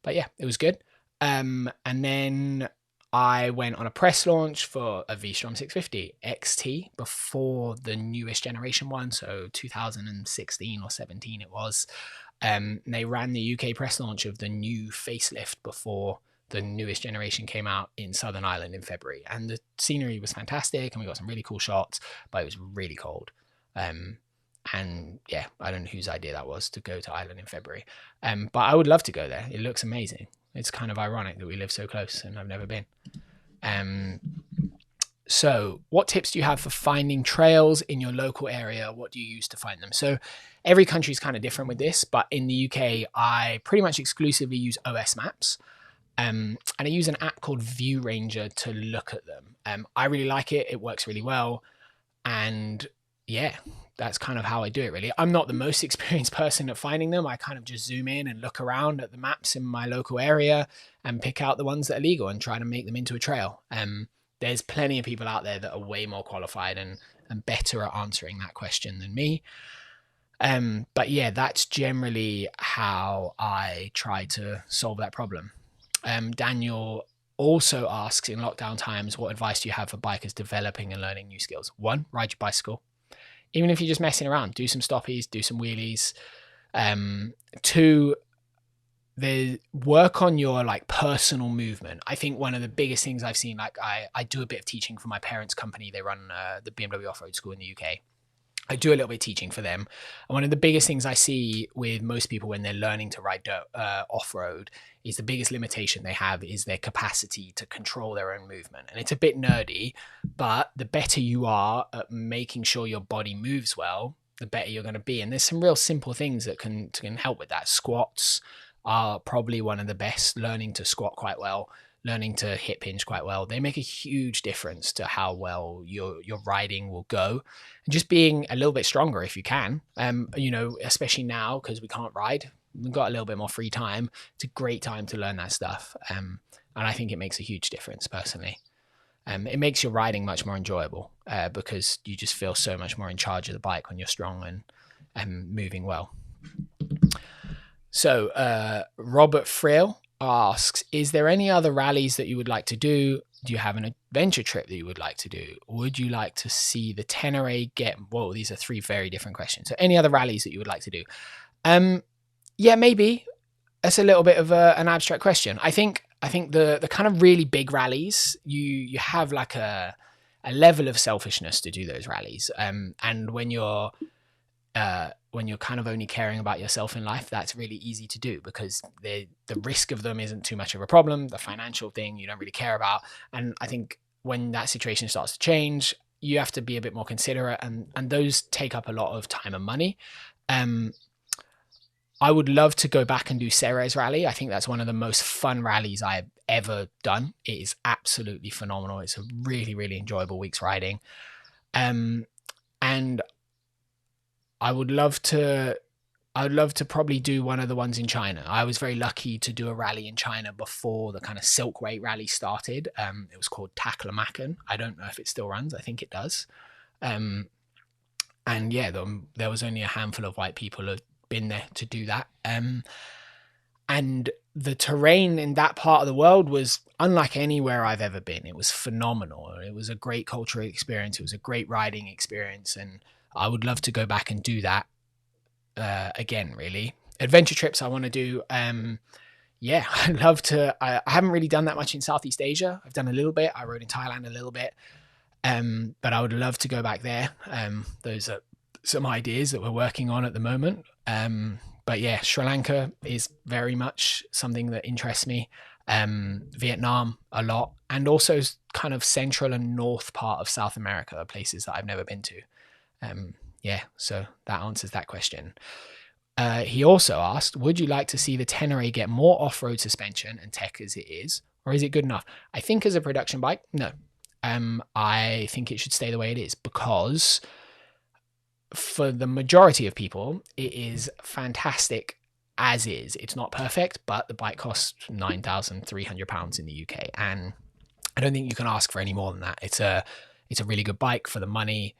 but yeah, it was good. And then I went on a press launch for a V-Strom 650 XT before the newest generation one. So 2016 or 17 it was. They ran the UK press launch of the new facelift before the newest generation came out in Southern Ireland in February. And the scenery was fantastic, and we got some really cool shots, but it was really cold. And yeah, I don't know whose idea that was to go to Ireland in February. But I would love to go there. It looks amazing. It's kind of ironic that we live so close and I've never been. So what tips do you have for finding trails in your local area? What do you use to find them? So every country is kind of different with this, but in the UK, I pretty much exclusively use OS Maps. And I use an app called View Ranger to look at them. I really like it. It works really well. And yeah, that's kind of how I do it, really. I'm not the most experienced person at finding them. I kind of just zoom in and look around at the maps in my local area and pick out the ones that are legal and try to make them into a trail. There's plenty of people out there that are way more qualified and better at answering that question than me. But yeah, that's generally how I try to solve that problem. Daniel also asks, in lockdown times, what advice do you have for bikers developing and learning new skills? 1, ride your bicycle. Even if you're just messing around, do some stoppies, do some wheelies. 2, work on your like personal movement. I think one of the biggest things I've seen, like I do a bit of teaching for my parents' company. They run the BMW off-road school in the UK. I do a little bit of teaching for them. And one of the biggest things I see with most people when they're learning to ride off-road is the biggest limitation they have is their capacity to control their own movement. And it's a bit nerdy, but the better you are at making sure your body moves well, the better you're going to be. And there's some real simple things that can help with that. Squats are probably one of the best. Learning to squat quite well, learning to hip hinge quite well. They make a huge difference to how well your riding will go. And just being a little bit stronger if you can, especially now because we can't ride. We've got a little bit more free time. It's a great time to learn that stuff. And I think it makes a huge difference personally. It makes your riding much more enjoyable because you just feel so much more in charge of the bike when you're strong and moving well. So Robert Frill asks, is there any other rallies that you would like to do? Do you have an adventure trip that you would like to do? Would you like to see the Tenere get... Whoa, these are 3 very different questions. So any other rallies that you would like to do? Yeah, maybe. That's a little bit of an abstract question. I think the kind of really big rallies, you have like a level of selfishness to do those rallies. And when you're kind of only caring about yourself in life, that's really easy to do because the risk of them isn't too much of a problem. The financial thing you don't really care about. And I think when that situation starts to change, you have to be a bit more considerate, and those take up a lot of time and money. I would love to go back and do Ceres Rally. I think that's one of the most fun rallies I've ever done. It is absolutely phenomenal. It's a really, really enjoyable week's riding. and I would love to probably do one of the ones in China. I was very lucky to do a rally in China before the kind of Silk Way rally started. It was called Taklamakan. I don't know if it still runs. I think it does. And yeah, there was only a handful of white people who had been there to do that. And the terrain in that part of the world was unlike anywhere I've ever been. It was phenomenal. It was a great cultural experience. It was a great riding experience. And I would love to go back and do that again, really. Adventure trips I want to do. Yeah, I'd love to. I haven't really done that much in Southeast Asia. I've done a little bit. I rode in Thailand a little bit. But I would love to go back there. Those are some ideas that we're working on at the moment. But yeah, Sri Lanka is very much something that interests me. Vietnam a lot, and also kind of central and north part of South America are places that I've never been to. Yeah, so that answers that question. He also asked, would you like to see the Tenere get more off-road suspension and tech as it is, or is it good enough? I think as a production bike, no. I think it should stay the way it is, because for the majority of people, it is fantastic as is. It's not perfect, but the bike costs £9,300 in the UK, and I don't think you can ask for any more than that. It's a really good bike for the money.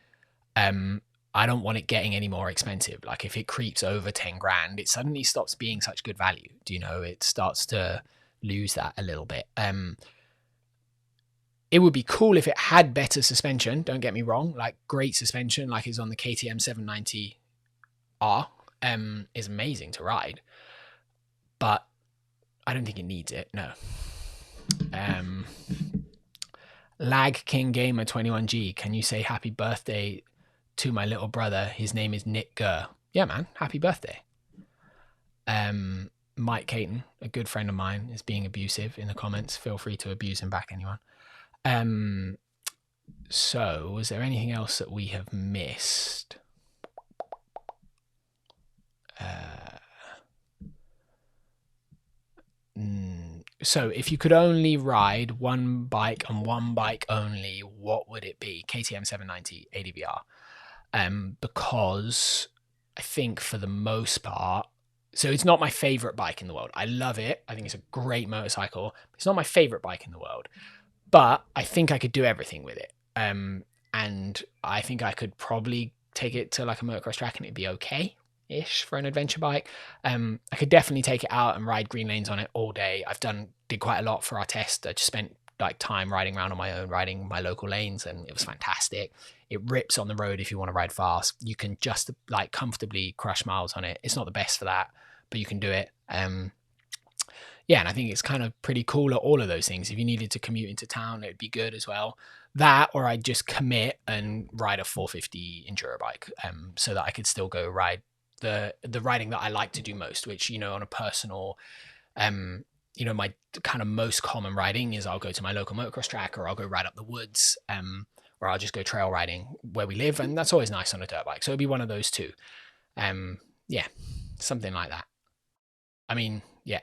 I don't want it getting any more expensive. Like if it creeps over 10 grand, it suddenly stops being such good value. Do you know, it starts to lose that a little bit. It would be cool if it had better suspension. Don't get me wrong, like great suspension, like is on the KTM 790R, is amazing to ride, but I don't think it needs it. No. Lag King Gamer 21G, can you say happy birthday to my little brother? His name is Nick Gurr. Yeah, man, happy birthday. Mike Caton, a good friend of mine, is being abusive in the comments. Feel free to abuse him back, anyone. So was there anything else that we have missed? So if you could only ride one bike and one bike only, what would it be? KTM 790 ADVR. Because I think for the most part, so it's not my favorite bike in the world. I love it. I think it's a great motorcycle. It's not my favorite bike in the world, but I think I could do everything with it. And I think I could probably take it to like a motocross track and it'd be okay-ish for an adventure bike. I could definitely take it out and ride green lanes on it all day. Did quite a lot for our test. I just spent like time riding around on my own, riding my local lanes, and it was fantastic. It rips on the road if you want to ride fast. You can just like comfortably crush miles on it. It's not the best for that, but you can do it. Yeah, and I think it's kind of pretty cool at all of those things. If you needed to commute into town, it would be good as well. That, or I'd just commit and ride a 450 enduro bike, so that I could still go ride the riding that I like to do most, which, you know, on a personal, you know, my kind of most common riding is I'll go to my local motocross track, or I'll go ride up the woods, or I'll just go trail riding where we live, and that's always nice on a dirt bike. So it'd be one of those two. Yeah, something like that. I mean, yeah.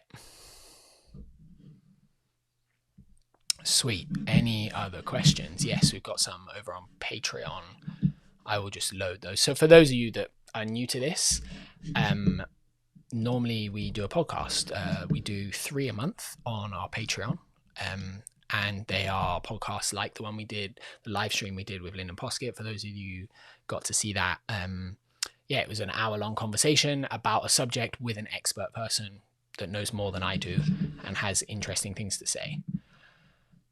Sweet. Any other questions? Yes, we've got some over on Patreon. I will just load those. So for those of you that are new to this, normally we do a podcast. We do 3 a month on our Patreon. And they are podcasts like the one we did, the live stream we did with Lyndon Poskett. For those of you who got to see that, yeah, it was an hour-long conversation about a subject with an expert person that knows more than I do and has interesting things to say.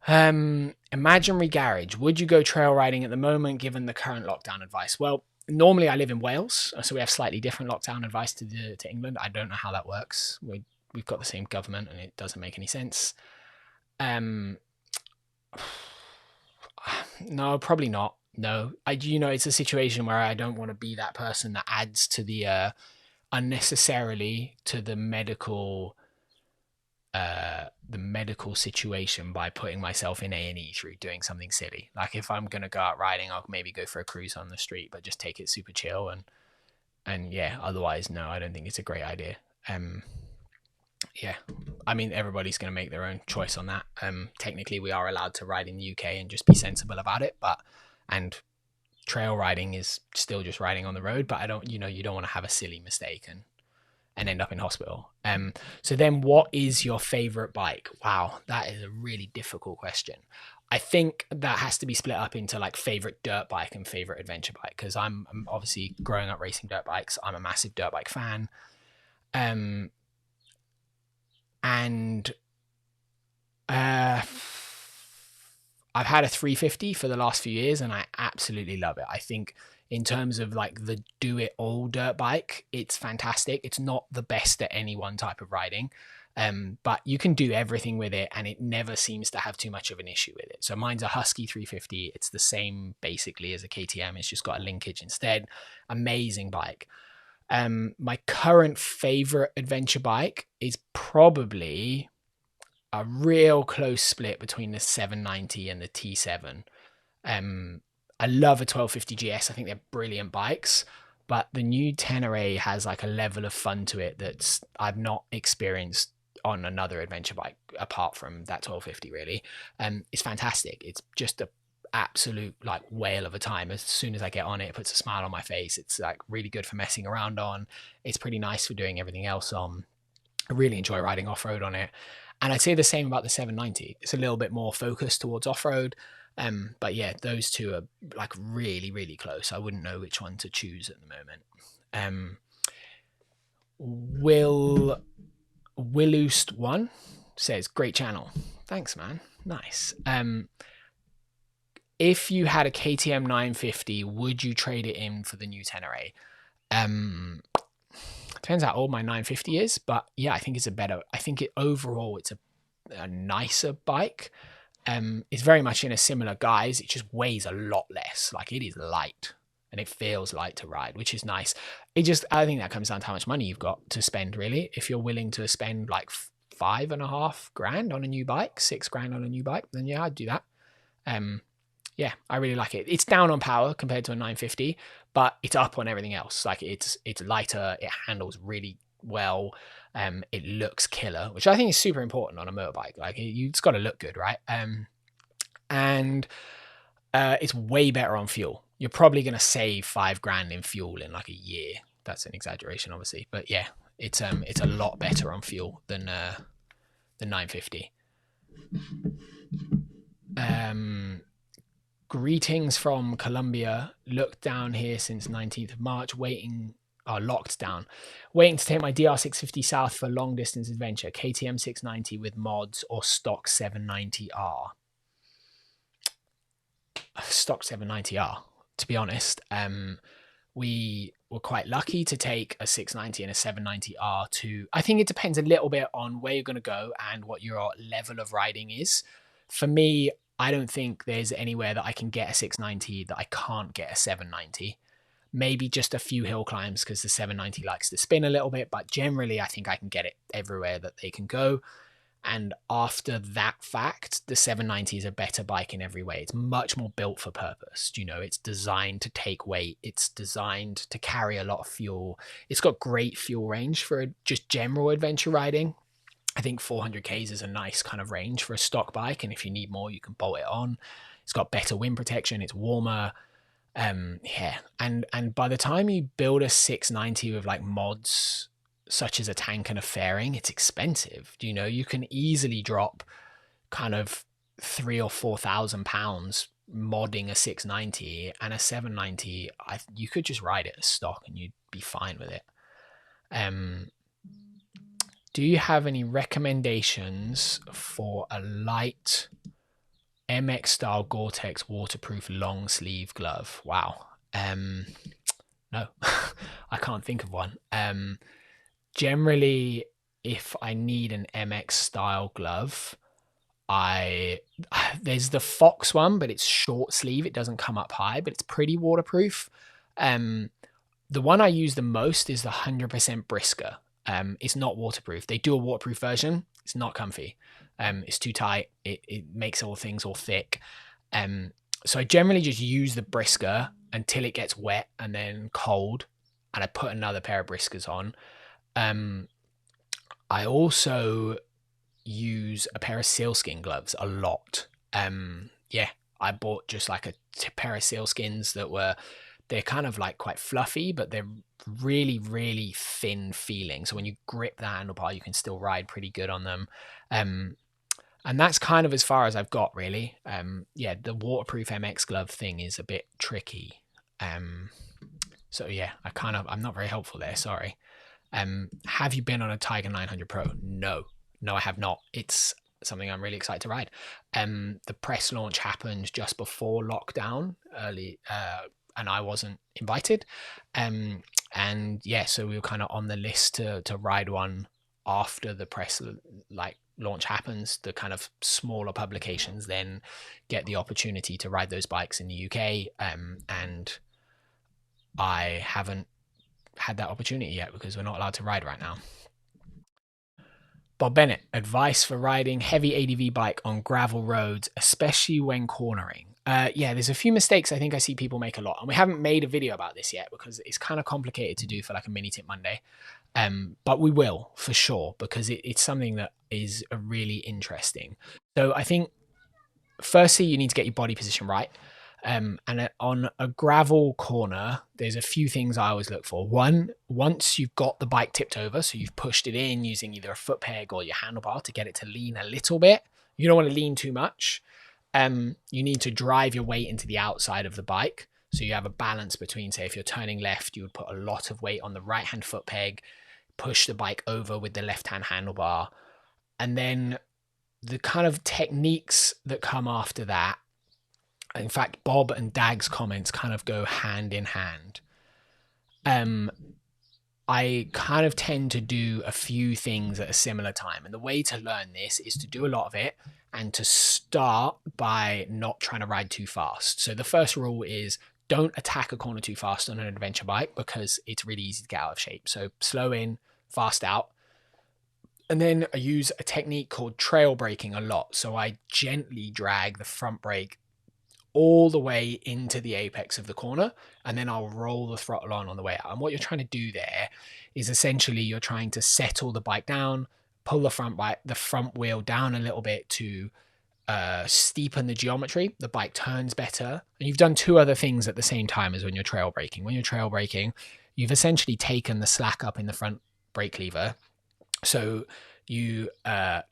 Imaginary Garage, would you go trail riding at the moment given the current lockdown advice? Well, normally I live in Wales, so we have slightly different lockdown advice to England. I don't know how that works. We've got the same government and it doesn't make any sense. No, probably not. No, it's a situation where I don't want to be that person that adds to the unnecessarily to the medical situation by putting myself in A&E through doing something silly. Like if I'm gonna go out riding, I'll maybe go for a cruise on the street, but just take it super chill and yeah. Otherwise, no, I don't think it's a great idea. Yeah, I mean, everybody's going to make their own choice on that. Technically, we are allowed to ride in the UK and just be sensible about it, and trail riding is still just riding on the road, but I don't, you don't want to have a silly mistake and end up in hospital. So then what is your favorite bike? Wow, that is a really difficult question. I think that has to be split up into like favorite dirt bike and favorite adventure bike, because I'm obviously growing up racing dirt bikes. I'm a massive dirt bike fan. And I've had a 350 for the last few years and I absolutely love it. I think in terms of like the do it all dirt bike, it's fantastic. It's not the best at any one type of riding, but you can do everything with it and it never seems to have too much of an issue with it. So mine's a Husky 350. It's the same basically as a KTM. It's just got a linkage instead. Amazing bike. My current favorite adventure bike is probably a real close split between the 790 and the T7. I love a 1250 GS. I think they're brilliant bikes, but the new Tenere has like a level of fun to it that's I've not experienced on another adventure bike apart from that 1250 really. It's fantastic. It's just a absolute like whale of a time. As soon as I get on it, it puts a smile on my face. It's like really good for messing around on. It's pretty nice for doing everything else on. I really enjoy riding off-road on it. And I'd say the same about the 790. It's a little bit more focused towards off-road. But yeah, those two are like really, really close. I wouldn't know which one to choose at the moment. Willoost1 says, great channel. Thanks, man. Nice. If you had a KTM 950, would you trade it in for the new Tenere? Depends how old my 950 is, but yeah, I think overall it's a nicer bike. It's very much in a similar guise. It just weighs a lot less. Like it is light and it feels light to ride, which is nice. I think that comes down to how much money you've got to spend really. If you're willing to spend like $5,500 on a new bike, $6,000 on a new bike, then yeah, I'd do that. Yeah, I really like it. It's down on power compared to a 950, but it's up on everything else. Like it's lighter, it handles really well, it looks killer, which I think is super important on a motorbike. Like it's got to look good, right? And it's way better on fuel. You're probably going to save $5,000 in fuel in like a year. That's an exaggeration, obviously, but yeah, it's a lot better on fuel than the 950. Greetings from Colombia. Looked down here since 19th of March, locked down. Waiting to take my DR650 south for long distance adventure. KTM 690 with mods or stock 790R. Stock 790R, to be honest. We were quite lucky to take a 690 and a 790R to, I think it depends a little bit on where you're going to go and what your level of riding is. For me, I don't think there's anywhere that I can get a 690 that I can't get a 790. Maybe just a few hill climbs because the 790 likes to spin a little bit, but generally I think I can get it everywhere that they can go. And after that fact, the 790 is a better bike in every way. It's much more built for purpose. It's designed to take weight. It's designed to carry a lot of fuel. It's got great fuel range for just general adventure riding. I think 400Ks is a nice kind of range for a stock bike. And if you need more, you can bolt it on. It's got better wind protection. It's warmer. Yeah. And by the time you build a 690 with like mods, such as a tank and a fairing, it's expensive. You can easily drop kind of £3,000 or £4,000 modding a 690 and a 790. You could just ride it as stock and you'd be fine with it. Do you have any recommendations for a light MX style Gore-Tex waterproof long sleeve glove? Wow. No, I can't think of one. Generally, if I need an MX style glove, there's the Fox one, but it's short sleeve. It doesn't come up high, but it's pretty waterproof. The one I use the most is the 100% Brisker. It's not waterproof. They do a waterproof version. It's not comfy. It's too tight. It makes all things all thick. So I generally just use the Brisker until it gets wet and then cold, and I put another pair of Briskers on. I also use a pair of sealskin gloves a lot. Yeah, I bought just like a pair of sealskins they're kind of like quite fluffy, but they're really, really thin feeling. So when you grip the handlebar, you can still ride pretty good on them. And that's kind of as far as I've got, really. Yeah, the waterproof MX glove thing is a bit tricky. So yeah, I'm not very helpful there. Sorry. Have you been on a Tiger 900 Pro? No, I have not. It's something I'm really excited to ride. The press launch happened just before lockdown, early, and I wasn't invited. And yeah, so we were kind of on the list to ride one after the press launch happens. The kind of smaller publications then get the opportunity to ride those bikes in the UK, and I haven't had that opportunity yet because we're not allowed to ride right now. Bob Bennett, advice for riding heavy ADV bike on gravel roads, especially when cornering. Yeah, there's a few mistakes I think I see people make a lot, and we haven't made a video about this yet because it's kind of complicated to do for like a mini tip Monday. But we will for sure, because it's something that is really interesting. So I think firstly, you need to get your body position right. And on a gravel corner, there's a few things I always look for. One, once you've got the bike tipped over, so you've pushed it in using either a foot peg or your handlebar to get it to lean a little bit. You don't want to lean too much. You need to drive your weight into the outside of the bike. So you have a balance between, say, if you're turning left, you would put a lot of weight on the right-hand foot peg, push the bike over with the left-hand handlebar. And then the kind of techniques that come after that, in fact, Bob and Dag's comments kind of go hand in hand. I kind of tend to do a few things at a similar time. And the way to learn this is to do a lot of it and to start by not trying to ride too fast. So the first rule is don't attack a corner too fast on an adventure bike because it's really easy to get out of shape. So slow in, fast out. And then I use a technique called trail braking a lot. So I gently drag the front brake all the way into the apex of the corner, and then I'll roll the throttle on the way out. And what you're trying to do there is essentially you're trying to settle the bike down, pull the front wheel down a little bit to steepen the geometry. The bike turns better. And you've done two other things at the same time as when you're trail braking. When you're trail braking, you've essentially taken the slack up in the front brake lever. So you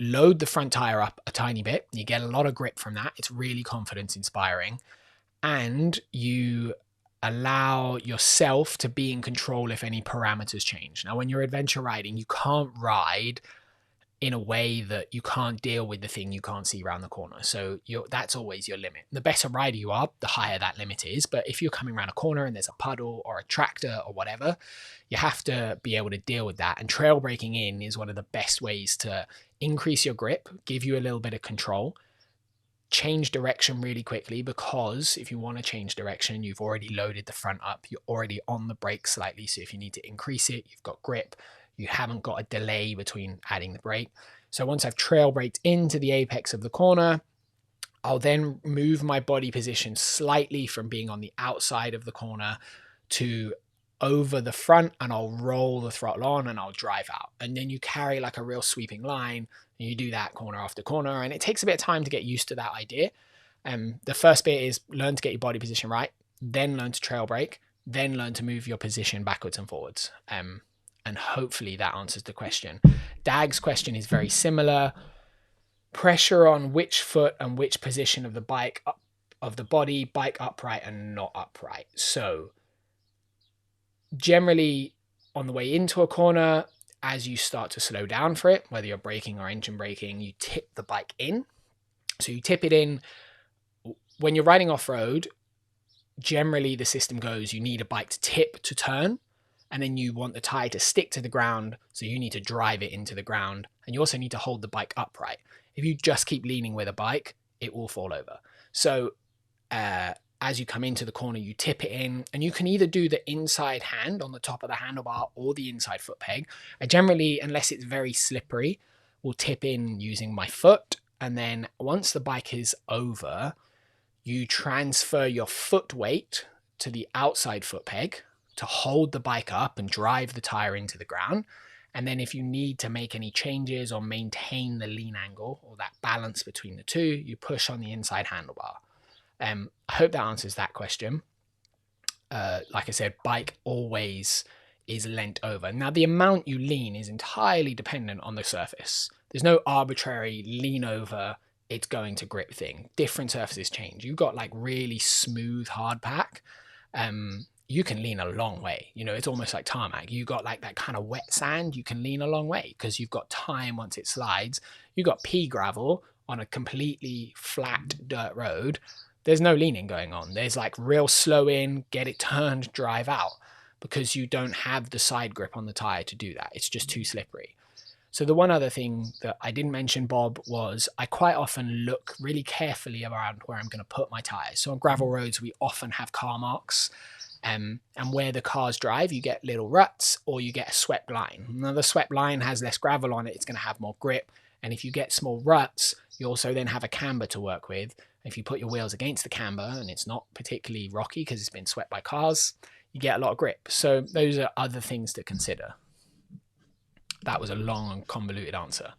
load the front tire up a tiny bit. You get a lot of grip from that. It's really confidence inspiring. And you allow yourself to be in control if any parameters change. Now, when you're adventure riding, you can't ride in a way that you can't deal with the thing you can't see around the corner. So that's always your limit. The better rider you are, the higher that limit is. But if you're coming around a corner and there's a puddle or a tractor or whatever, you have to be able to deal with that. And trail braking in is one of the best ways to increase your grip, give you a little bit of control, change direction really quickly, because if you want to change direction, you've already loaded the front up, you're already on the brake slightly. So if you need to increase it, you've got grip. You haven't got a delay between adding the brake. So once I've trail braked into the apex of the corner, I'll then move my body position slightly from being on the outside of the corner to over the front, and I'll roll the throttle on and I'll drive out. And then you carry like a real sweeping line, and you do that corner after corner. And it takes a bit of time to get used to that idea. The first bit is learn to get your body position right, then learn to trail brake, then learn to move your position backwards and forwards. And hopefully that answers the question. Dag's question is very similar. Pressure on which foot and which position of the bike, of the body, bike upright and not upright. So generally on the way into a corner, as you start to slow down for it, whether you're braking or engine braking, you tip the bike in. So you tip it in. When you're riding off-road, generally the system goes, you need a bike to tip to turn. And then you want the tire to stick to the ground, so you need to drive it into the ground. And you also need to hold the bike upright. If you just keep leaning with a bike, it will fall over. So as you come into the corner, you tip it in, and you can either do the inside hand on the top of the handlebar or the inside foot peg. I generally, unless it's very slippery, will tip in using my foot. And then once the bike is over, you transfer your foot weight to the outside foot peg to hold the bike up and drive the tire into the ground. And then if you need to make any changes or maintain the lean angle or that balance between the two, you push on the inside handlebar. I hope that answers that question. Like I said, bike always is leant over. Now, the amount you lean is entirely dependent on the surface. There's no arbitrary lean over, it's going to grip thing. Different surfaces change. You've got like really smooth hard pack. You can lean a long way. You know, it's almost like tarmac. You got like that kind of wet sand, you can lean a long way because you've got time once it slides. You got pea gravel on a completely flat dirt road. There's no leaning going on. There's like real slow in, get it turned, drive out, because you don't have the side grip on the tire to do that. It's just too slippery. So the one other thing that I didn't mention, Bob, was I quite often look really carefully around where I'm going to put my tires. So on gravel roads, we often have car marks. And where the cars drive, you get little ruts or you get a swept line. Now, the swept line has less gravel on it. It's going to have more grip. And if you get small ruts, you also then have a camber to work with. If you put your wheels against the camber and it's not particularly rocky because it's been swept by cars, you get a lot of grip. So those are other things to consider. That was a long and convoluted answer.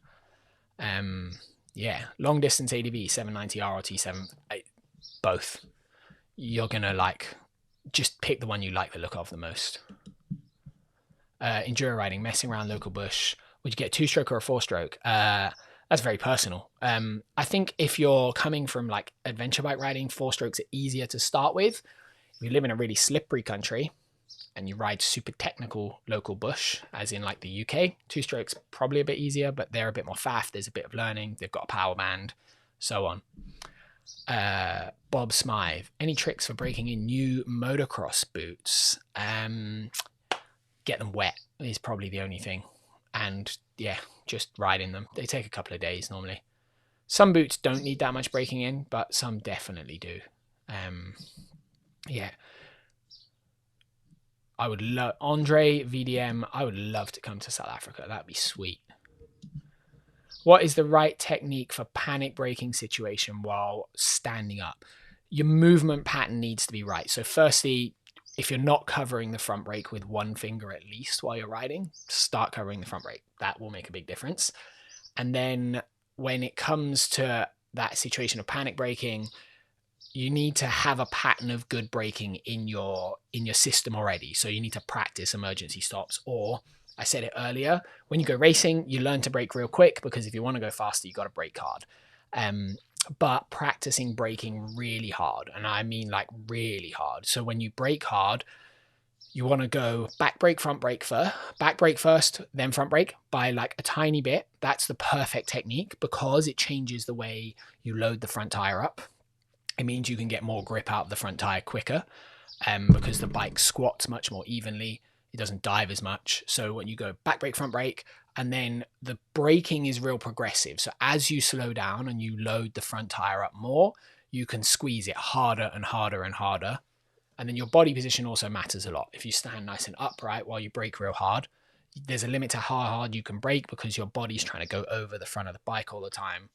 Yeah, long distance ADV, 790R or T7, both. You're going to like... just pick the one you like the look of the most. Enduro riding, messing around local bush. Would you get a 2-stroke or a 4-stroke? That's very personal. I think if you're coming from like adventure bike riding, 4-strokes are easier to start with. If you live in a really slippery country and you ride super technical local bush, as in like the UK, 2-strokes probably a bit easier, but they're a bit more faff. There's a bit of learning. They've got a power band, so on. Bob Smythe, any tricks for breaking in new motocross boots? Get them wet is probably the only thing. And yeah, just ride in them. They take a couple of days normally. Some boots don't need that much breaking in, but some definitely do. Yeah. I would love Andre VDM. I would love to come to South Africa. That'd be sweet. What is the right technique for panic braking situation while standing up? Your movement pattern needs to be right. So firstly, if you're not covering the front brake with one finger at least while you're riding, start covering the front brake. That will make a big difference. And then when it comes to that situation of panic braking, you need to have a pattern of good braking in your system already. So you need to practice emergency stops, or I said it earlier, when you go racing, you learn to brake real quick because if you want to go faster, you got to brake hard. But practicing braking really hard, and I mean like really hard. So when you brake hard, you want to go back brake first, then front brake by like a tiny bit. That's the perfect technique because it changes the way you load the front tire up. It means you can get more grip out of the front tire quicker because the bike squats much more evenly. It doesn't dive as much. So when you go back brake, front brake, and then the braking is real progressive. So as you slow down and you load the front tire up more, you can squeeze it harder and harder and harder. And then your body position also matters a lot. If you stand nice and upright while you brake real hard, there's a limit to how hard you can brake because your body's trying to go over the front of the bike all the time.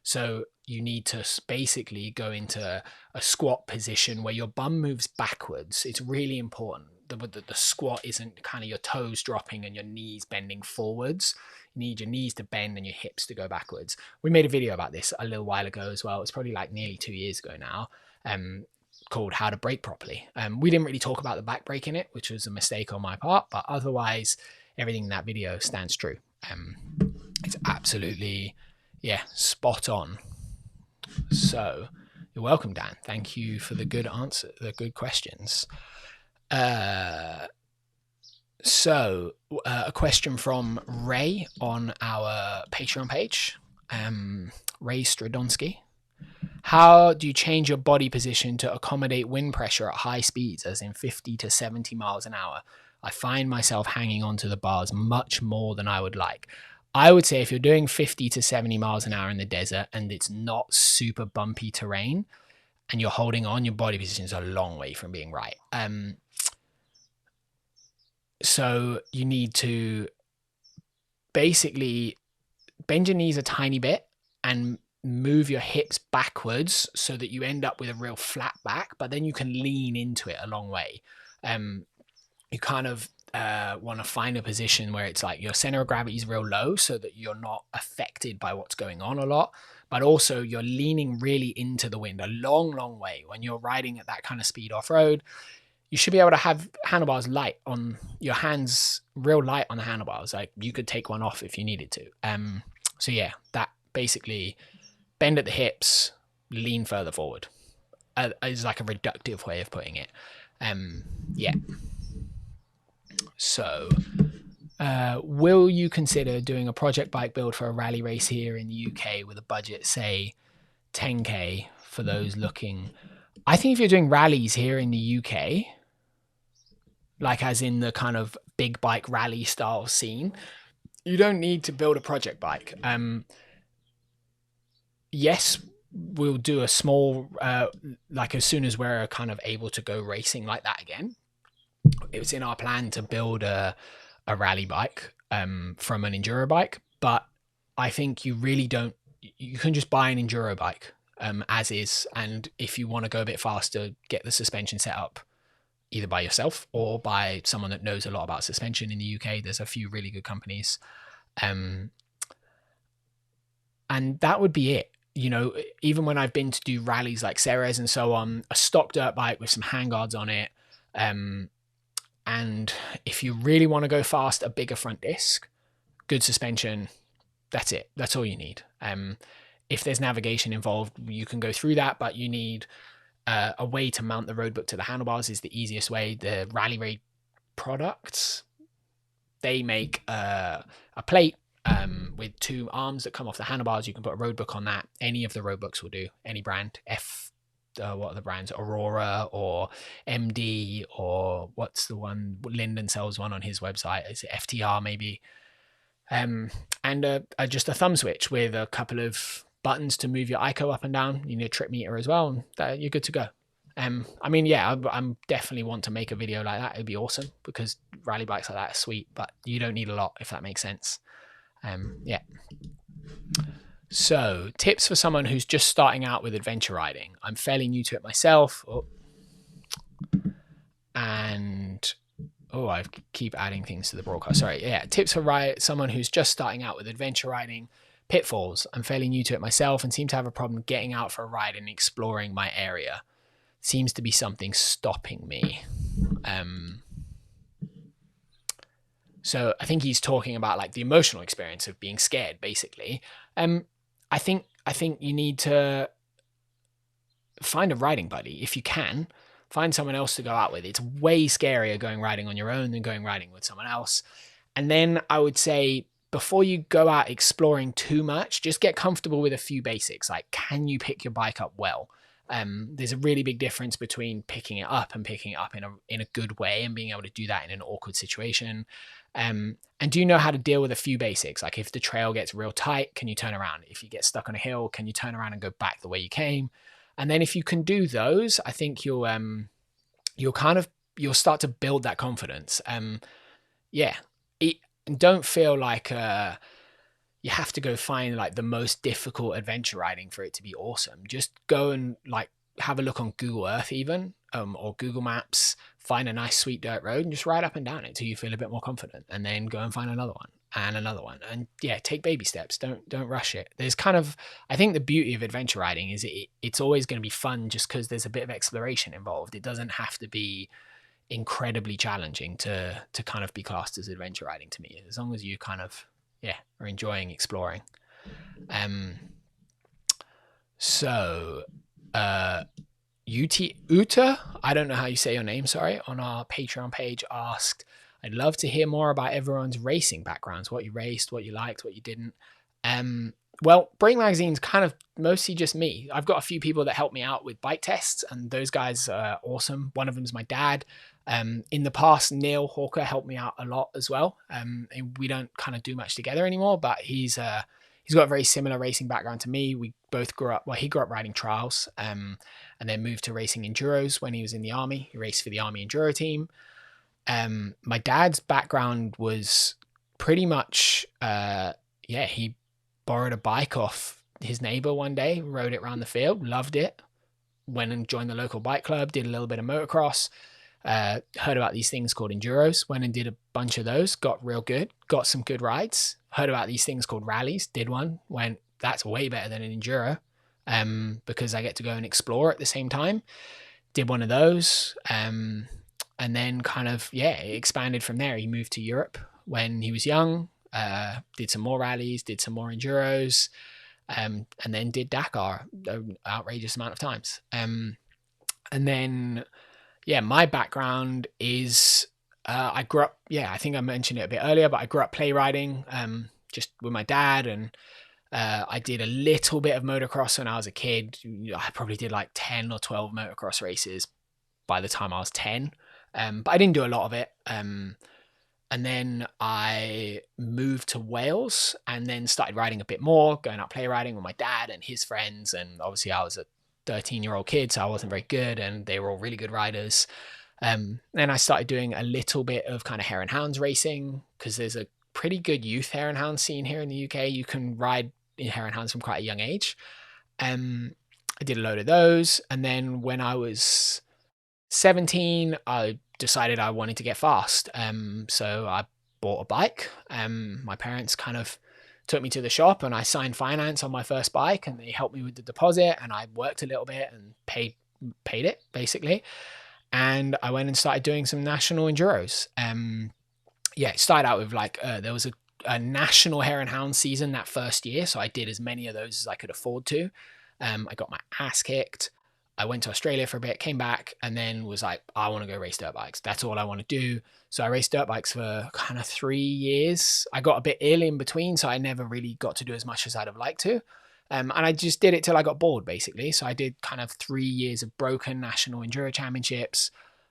So you need to basically go into a squat position where your bum moves backwards. It's really important. The squat isn't kind of your toes dropping and your knees bending forwards. You need your knees to bend and your hips to go backwards. We made a video about this a little while ago as well. It's probably like nearly 2 years ago now, called How to Brake Properly. We didn't really talk about the back brake in it, which was a mistake on my part, but otherwise everything in that video stands true. It's absolutely, yeah, spot on. So you're welcome, Dan. Thank you for the good answer, the good questions. So a question from Ray on our Patreon page, Ray Stradonsky. How do you change your body position to accommodate wind pressure at high speeds, as in 50 to 70 miles an hour? I find myself hanging onto the bars much more than I would like. I would say if you're doing 50 to 70 miles an hour in the desert and it's not super bumpy terrain and you're holding on, your body position is a long way from being right. So you need to basically bend your knees a tiny bit and move your hips backwards so that you end up with a real flat back, but then you can lean into it a long way. You kind of want to find a position where it's like your center of gravity is real low so that you're not affected by what's going on a lot, but also you're leaning really into the wind a long way. When you're riding at that kind of speed off-road, you should be able to have handlebars light on your hands, real light on the handlebars. Like you could take one off if you needed to. So yeah, that basically bend at the hips, lean further forward is like a reductive way of putting it. Yeah. So will you consider doing a project bike build for a rally race here in the UK with a budget, say 10K for those looking? I think if you're doing rallies here in the UK, like as in the kind of big bike rally style scene, you don't need to build a project bike. Yes, we'll do a small, like as soon as we're kind of able to go racing like that again, it's in our plan to build a rally bike from an enduro bike. But I think you really don't, you can just buy an enduro bike as is. And if you want to go a bit faster, get the suspension set up either by yourself or by someone that knows a lot about suspension in the UK. There's a few really good companies. And that would be it. You know, even when I've been to do rallies like Ceres and so on, a stock dirt bike with some handguards on it. And if you really want to go fast, a bigger front disc, good suspension, that's it. That's all you need. If there's navigation involved, you can go through that, but you need a way to mount the roadbook to the handlebars is the easiest way. The Rally Raid products, they make a plate with two arms that come off the handlebars. You can put a roadbook on that. Any of the roadbooks will do. Any brand. What are the brands? Aurora or MD, or what's the one? Lyndon sells one on his website. Is it FTR maybe? And just a thumb switch with a couple of buttons to move your ICO up and down. You need a trip meter as well. You're good to go. I mean, yeah, I'm definitely want to make a video like that. It'd be awesome because rally bikes like that are sweet, but you don't need a lot, if that makes sense. Yeah. So tips for someone who's just starting out with adventure riding. I'm fairly new to it myself. I keep adding things to the broadcast. Sorry. Yeah. Tips for someone who's just starting out with adventure riding. Pitfalls. I'm fairly new to it myself and seem to have a problem getting out for a ride and exploring my area. Seems to be something stopping me. So I think he's talking about like the emotional experience of being scared, basically. I think you need to find a riding buddy if you can. Find someone else to go out with. It's way scarier going riding on your own than going riding with someone else. And then I would say before you go out exploring too much, just get comfortable with a few basics. Like, can you pick your bike up well? There's a really big difference between picking it up and picking it up in a good way and being able to do that in an awkward situation. And do you know how to deal with a few basics? Like if the trail gets real tight, can you turn around? If you get stuck on a hill, can you turn around and go back the way you came? And then if you can do those, I think you'll start to build that confidence. Don't feel like you have to go find like the most difficult adventure riding for it to be awesome. Just go and like have a look on Google Earth even, or Google Maps, find a nice sweet dirt road and just ride up and down it till you feel a bit more confident, and then go and find another one and another one. And yeah, take baby steps. Don't rush it. There's kind of, I think the beauty of adventure riding is it's always going to be fun just because there's a bit of exploration involved. It doesn't have to be incredibly challenging to kind of be classed as adventure riding to me, as long as you kind of are enjoying exploring. Uta, I don't know how you say your name, sorry, on our Patreon page asked, I'd love to hear more about everyone's racing backgrounds, what you raced, what you liked, what you didn't. Well, Brake Magazine's kind of mostly just me. I've got a few people that help me out with bike tests, and those guys are awesome. One of them's my dad. In the past, Neil Hawker helped me out a lot as well. We don't kind of do much together anymore, but he's got a very similar racing background to me. We both grew up, he grew up riding trials, and then moved to racing enduros when he was in the army. He raced for the army enduro team. My dad's background was pretty much, he borrowed a bike off his neighbor one day, rode it around the field, loved it, went and joined the local bike club, did a little bit of motocross, heard about these things called enduros, went and did a bunch of those, got real good, got some good rides, heard about these things called rallies, did one, went, that's way better than an enduro, because I get to go and explore at the same time. Did one of those, and then kind of, it expanded from there. He moved to Europe when he was young, did some more rallies, did some more enduros, and then did Dakar an outrageous amount of times. And then, my background is, I grew up, I think I mentioned it a bit earlier, but I grew up play riding, just with my dad, and I did a little bit of motocross when I was a kid. I probably did like 10 or 12 motocross races by the time I was 10, but I didn't do a lot of it. And then I moved to Wales and then started riding a bit more, going out play riding with my dad and his friends. And obviously I was a 13-year-old kid, so I wasn't very good, and they were all really good riders. Then I started doing a little bit of kind of hare and hounds racing, because there's a pretty good youth hare and hound scene here in the UK. You can ride in hare and hounds from quite a young age. I did a load of those. And then when I was 17, I decided I wanted to get fast. So I bought a bike. My parents kind of took me to the shop, and I signed finance on my first bike, and they helped me with the deposit, and I worked a little bit and paid it basically. And I went and started doing some national enduros. It started out with like, there was a national hare and hound season that first year. So I did as many of those as I could afford to. I got my ass kicked. I went to Australia for a bit, came back, and then was like, I want to go race dirt bikes. That's all I want to do. So I raced dirt bikes for kind of 3 years. I got a bit ill in between, so I never really got to do as much as I'd have liked to. And I just did it till I got bored, basically. So I did kind of 3 years of broken national enduro championships.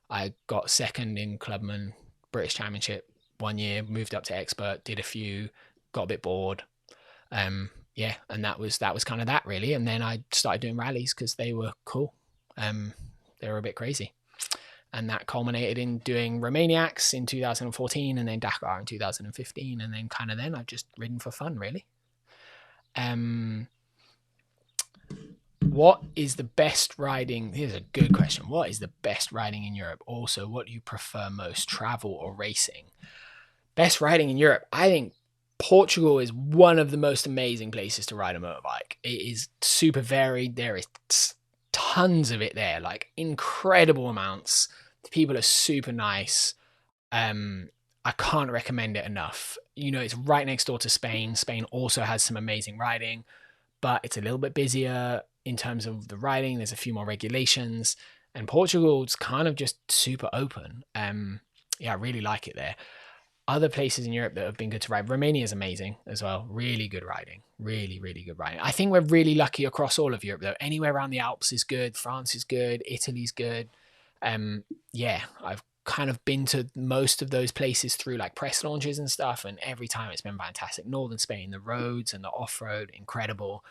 I got second in Clubman British Championship 1 year, moved up to expert, did a few, got a bit bored. And that was kind of that, really. And then I started doing rallies because they were cool. They were a bit crazy. And that culminated in doing Romaniacs in 2014, and then Dakar in 2015. And then I've just ridden for fun, really. What is the best riding? Here's a good question. What is the best riding in Europe? Also, what do you prefer most, travel or racing? Best riding in Europe. I think Portugal is one of the most amazing places to ride a motorbike. It is super varied. There is tons of it there, like incredible amounts. The people are super nice. I can't recommend it enough. It's right next door to Spain. Spain also has some amazing riding, but it's a little bit busier in terms of the riding. There's a few more regulations, and Portugal's kind of just super open. I really like it there. Other places in Europe that have been good to ride, Romania is amazing as well. Really good riding. Really, really good riding. I think we're really lucky across all of Europe, though. Anywhere around the Alps is good. France is good. Italy's good. I've kind of been to most of those places through like press launches and stuff, and every time it's been fantastic. Northern Spain, the roads and the off-road, incredible.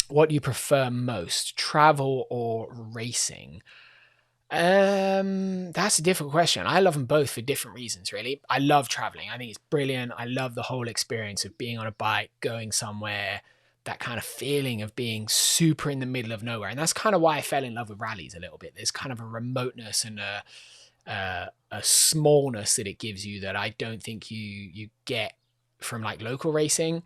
What do you prefer most, travel or racing? That's a difficult question. I love them both for different reasons, really. I love traveling. I think it's brilliant. I love the whole experience of being on a bike, going somewhere, that kind of feeling of being super in the middle of nowhere. And that's kind of why I fell in love with rallies a little bit. There's kind of a remoteness and a smallness that it gives you that I don't think you get from like local racing.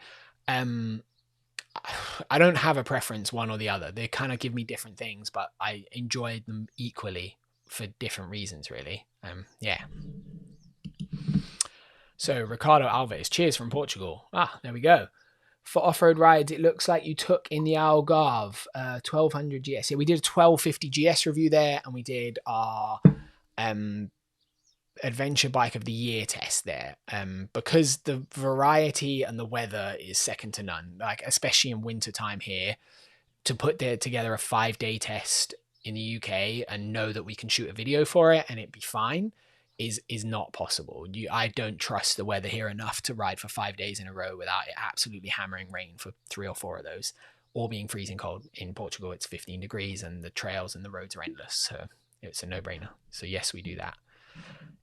I don't have a preference, one or the other. They kind of give me different things, but I enjoy them equally for different reasons, really. So Ricardo Alves, cheers from Portugal. There we go. For off-road rides, it looks like you took in the Algarve 1200 GS. Yeah, we did a 1250 GS review there, and we did our adventure bike of the year test there, because the variety and the weather is second to none, like especially in winter time here. To put together a 5-day test in the UK and know that we can shoot a video for it and it be fine is not possible. I don't trust the weather here enough to ride for 5 days in a row without it absolutely hammering rain for 3 or 4 of those, or being freezing cold. In Portugal it's 15 degrees and the trails and the roads are endless, so it's a no-brainer. So yes, we do that.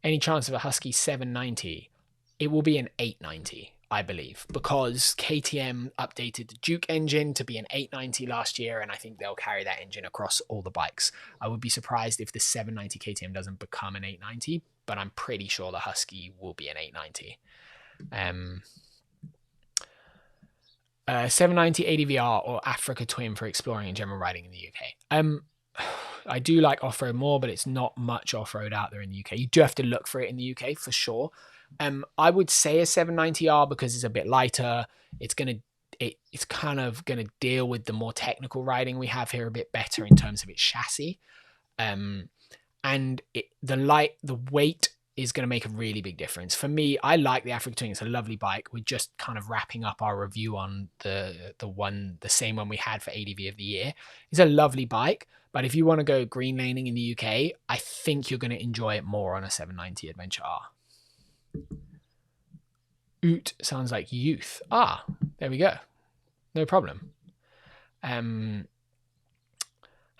Any chance of a Husky 790? It will be an 890, I believe, because KTM updated the Duke engine to be an 890 last year, and I think they'll carry that engine across all the bikes. I would be surprised if the 790 KTM doesn't become an 890, but I'm pretty sure the Husky will be an 890. 790 ADVR or Africa Twin for exploring and general riding in the UK. I do like off-road more, but it's not much off-road out there in the UK. You do have to look for it in the UK for sure. I would say a 790R because it's a bit lighter. It's kind of gonna deal with the more technical riding we have here a bit better in terms of its chassis. And the weight is going to make a really big difference. For me, I like the Africa Twin. It's a lovely bike. We're just kind of wrapping up our review on the same one we had for ADV of the year. It's a lovely bike, but if you want to go green laning in the UK, I think you're going to enjoy it more on a 790 Adventure R. Oot sounds like youth. Ah, there we go. No problem.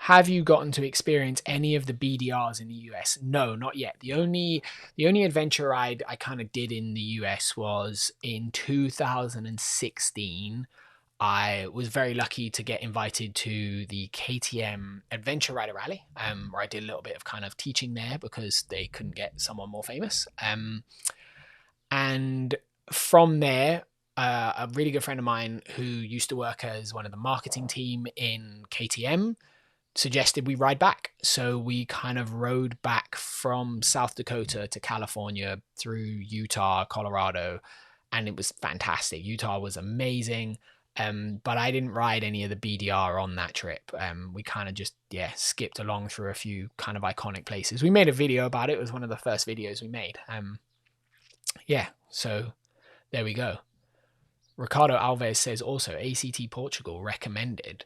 Have you gotten to experience any of the BDRs in the US? No, not yet. The only adventure ride I kind of did in the US was in 2016. I was very lucky to get invited to the KTM Adventure Rider Rally, where I did a little bit of kind of teaching there because they couldn't get someone more famous. And from there, a really good friend of mine who used to work as one of the marketing team in KTM suggested we ride back. So we kind of rode back from South Dakota to California through Utah, Colorado, and it was fantastic. Utah was amazing. But I didn't ride any of the BDR on that trip. We kind of just, skipped along through a few kind of iconic places. We made a video about it. It was one of the first videos we made. So there we go. Ricardo Alves says also ACT Portugal recommended.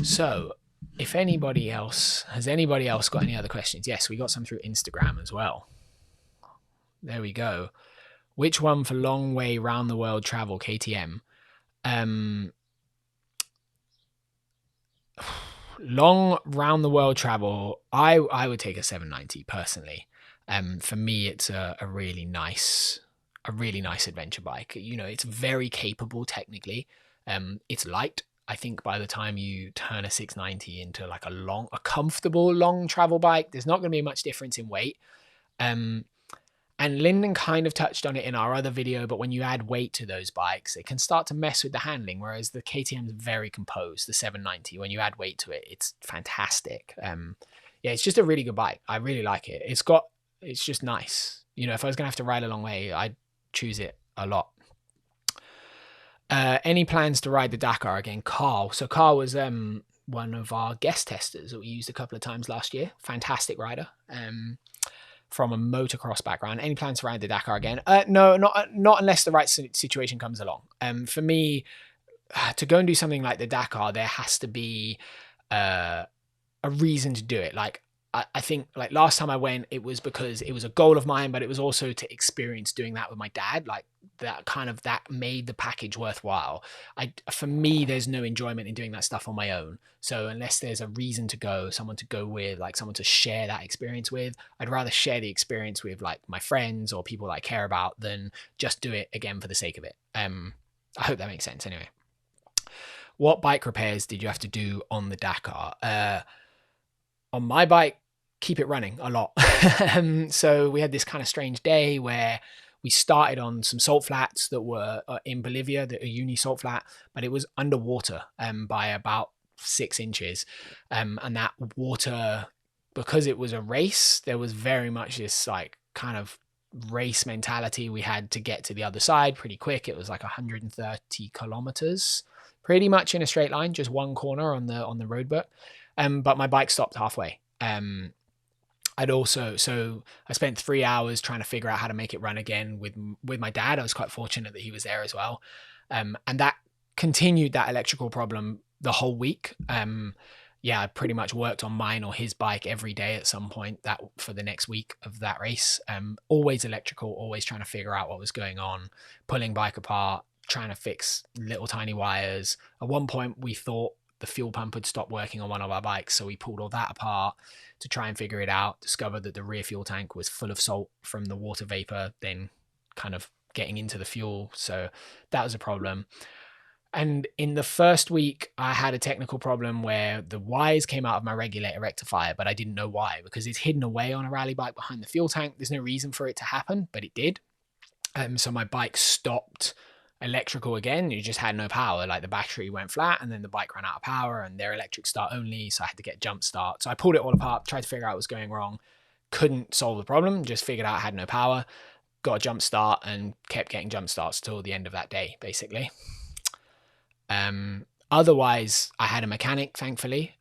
So if anybody else, has anybody else got any other questions? Yes, we got some through Instagram as well. There we go. Which one for long way round the world travel, KTM? Long round the world travel, I would take a 790 personally. For me, it's a really nice adventure bike. You know, it's very capable technically. It's light. I think by the time you turn a 690 into like a comfortable long travel bike, there's not going to be much difference in weight. And Lyndon kind of touched on it in our other video, but when you add weight to those bikes, it can start to mess with the handling, whereas the KTM is very composed, the 790, when you add weight to it, it's fantastic. It's just a really good bike. I really like it. It's just nice. You know, if I was going to have to ride a long way, I'd choose it a lot. Any plans to ride the Dakar again? Carl. So Carl was one of our guest testers that we used a couple of times last year. Fantastic rider. From a motocross background. Any plans to ride the Dakar again? No, not unless the right situation comes along. For me, to go and do something like the Dakar, there has to be a reason to do it. Like I think like last time I went, it was because it was a goal of mine, but it was also to experience doing that with my dad. Like that made the package worthwhile. For me, there's no enjoyment in doing that stuff on my own. So unless there's a reason to go, someone to go with, like someone to share that experience with, I'd rather share the experience with like my friends or people that I care about than just do it again for the sake of it. I hope that makes sense anyway. What bike repairs did you have to do on the Dakar? On my bike, keep it running a lot. So we had this kind of strange day where we started on some salt flats that were in Bolivia, that are uni salt flat, but it was underwater by about 6 inches. And that water, because it was a race, there was very much this like kind of race mentality. We had to get to the other side pretty quick. It was like 130 kilometers, pretty much in a straight line, just one corner on the road book. But my bike stopped halfway. So I spent 3 hours trying to figure out how to make it run again with my dad. I was quite fortunate that he was there as well. And that continued that electrical problem the whole week. I pretty much worked on mine or his bike every day at some point that for the next week of that race. Always electrical, always trying to figure out what was going on, pulling bike apart, trying to fix little tiny wires. At one point we thought the fuel pump had stopped working on one of our bikes, so we pulled all that apart to try and figure it out, discovered that the rear fuel tank was full of salt from the water vapor then kind of getting into the fuel, so that was a problem. And in the first week I had a technical problem where the wires came out of my regulator rectifier, but I didn't know why, because it's hidden away on a rally bike behind the fuel tank. There's no reason for it to happen, but it did. So my bike stopped electrical again, you just had no power. Like the battery went flat and then the bike ran out of power, and they're electric start only. So I had to get jump start. So I pulled it all apart, tried to figure out what was going wrong. Couldn't solve the problem, just figured out I had no power, got a jump start and kept getting jump starts till the end of that day, basically. Otherwise, I had a mechanic, thankfully,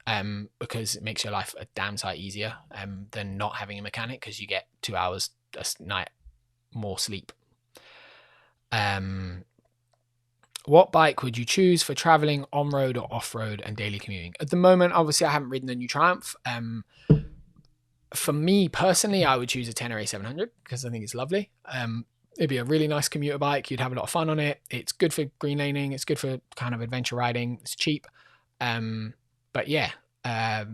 because it makes your life a damn sight easier than not having a mechanic, because you get 2 hours a night more sleep. What bike would you choose for traveling on-road or off-road and daily commuting? At the moment, obviously, I haven't ridden the new Triumph. For me personally, I would choose a Tenere 700 because I think it's lovely. It'd be a really nice commuter bike. You'd have a lot of fun on it. It's good for green laning. It's good for kind of adventure riding. It's cheap. But yeah, I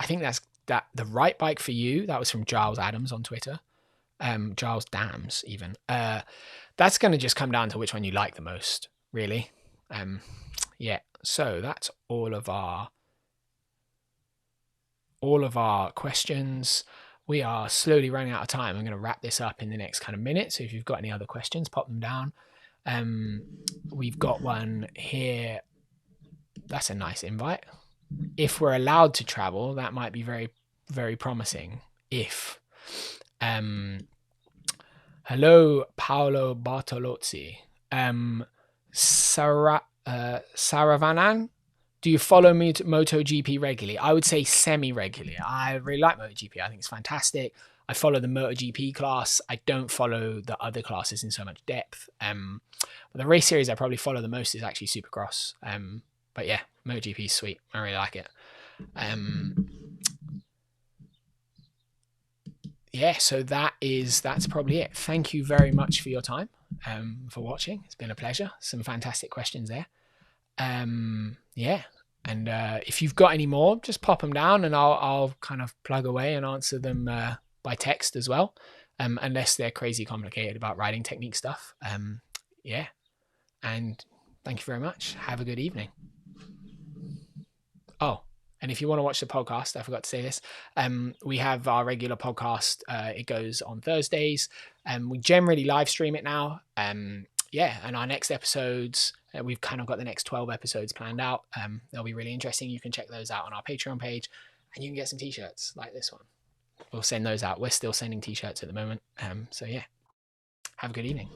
think that's the right bike for you. That was from Giles Adams on Twitter. Giles Dams even. That's going to just come down to which one you like the most, really. Yeah, so that's all of our questions. We are slowly running out of time. I'm going to wrap this up in the next kind of minute. So if you've got any other questions, pop them down. We've got one here. That's a nice invite. If we're allowed to travel, that might be very, very promising. If. Hello, Paolo Bartolozzi. Saravanan. Do you follow MotoGP regularly? I would say semi-regularly. I really like MotoGP. I think it's fantastic. I follow the MotoGP class. I don't follow the other classes in so much depth. But the race series I probably follow the most is actually Supercross. But yeah, MotoGP is sweet. I really like it. Yeah, so that's probably it. Thank you very much for your time, for watching. It's been a pleasure. Some fantastic questions there. Yeah, and if you've got any more, just pop them down and I'll kind of plug away and answer them by text as well, unless they're crazy complicated about riding technique stuff. Yeah, and thank you very much. Have a good evening. Oh, and if you want to watch the podcast, I forgot to say this. We have our regular podcast. It goes on Thursdays. We generally live stream it now. Yeah, and our next episodes, we've kind of got the next 12 episodes planned out. They'll be really interesting. You can check those out on our Patreon page, and you can get some t-shirts like this one. We'll send those out. We're still sending t-shirts at the moment. So yeah, have a good evening.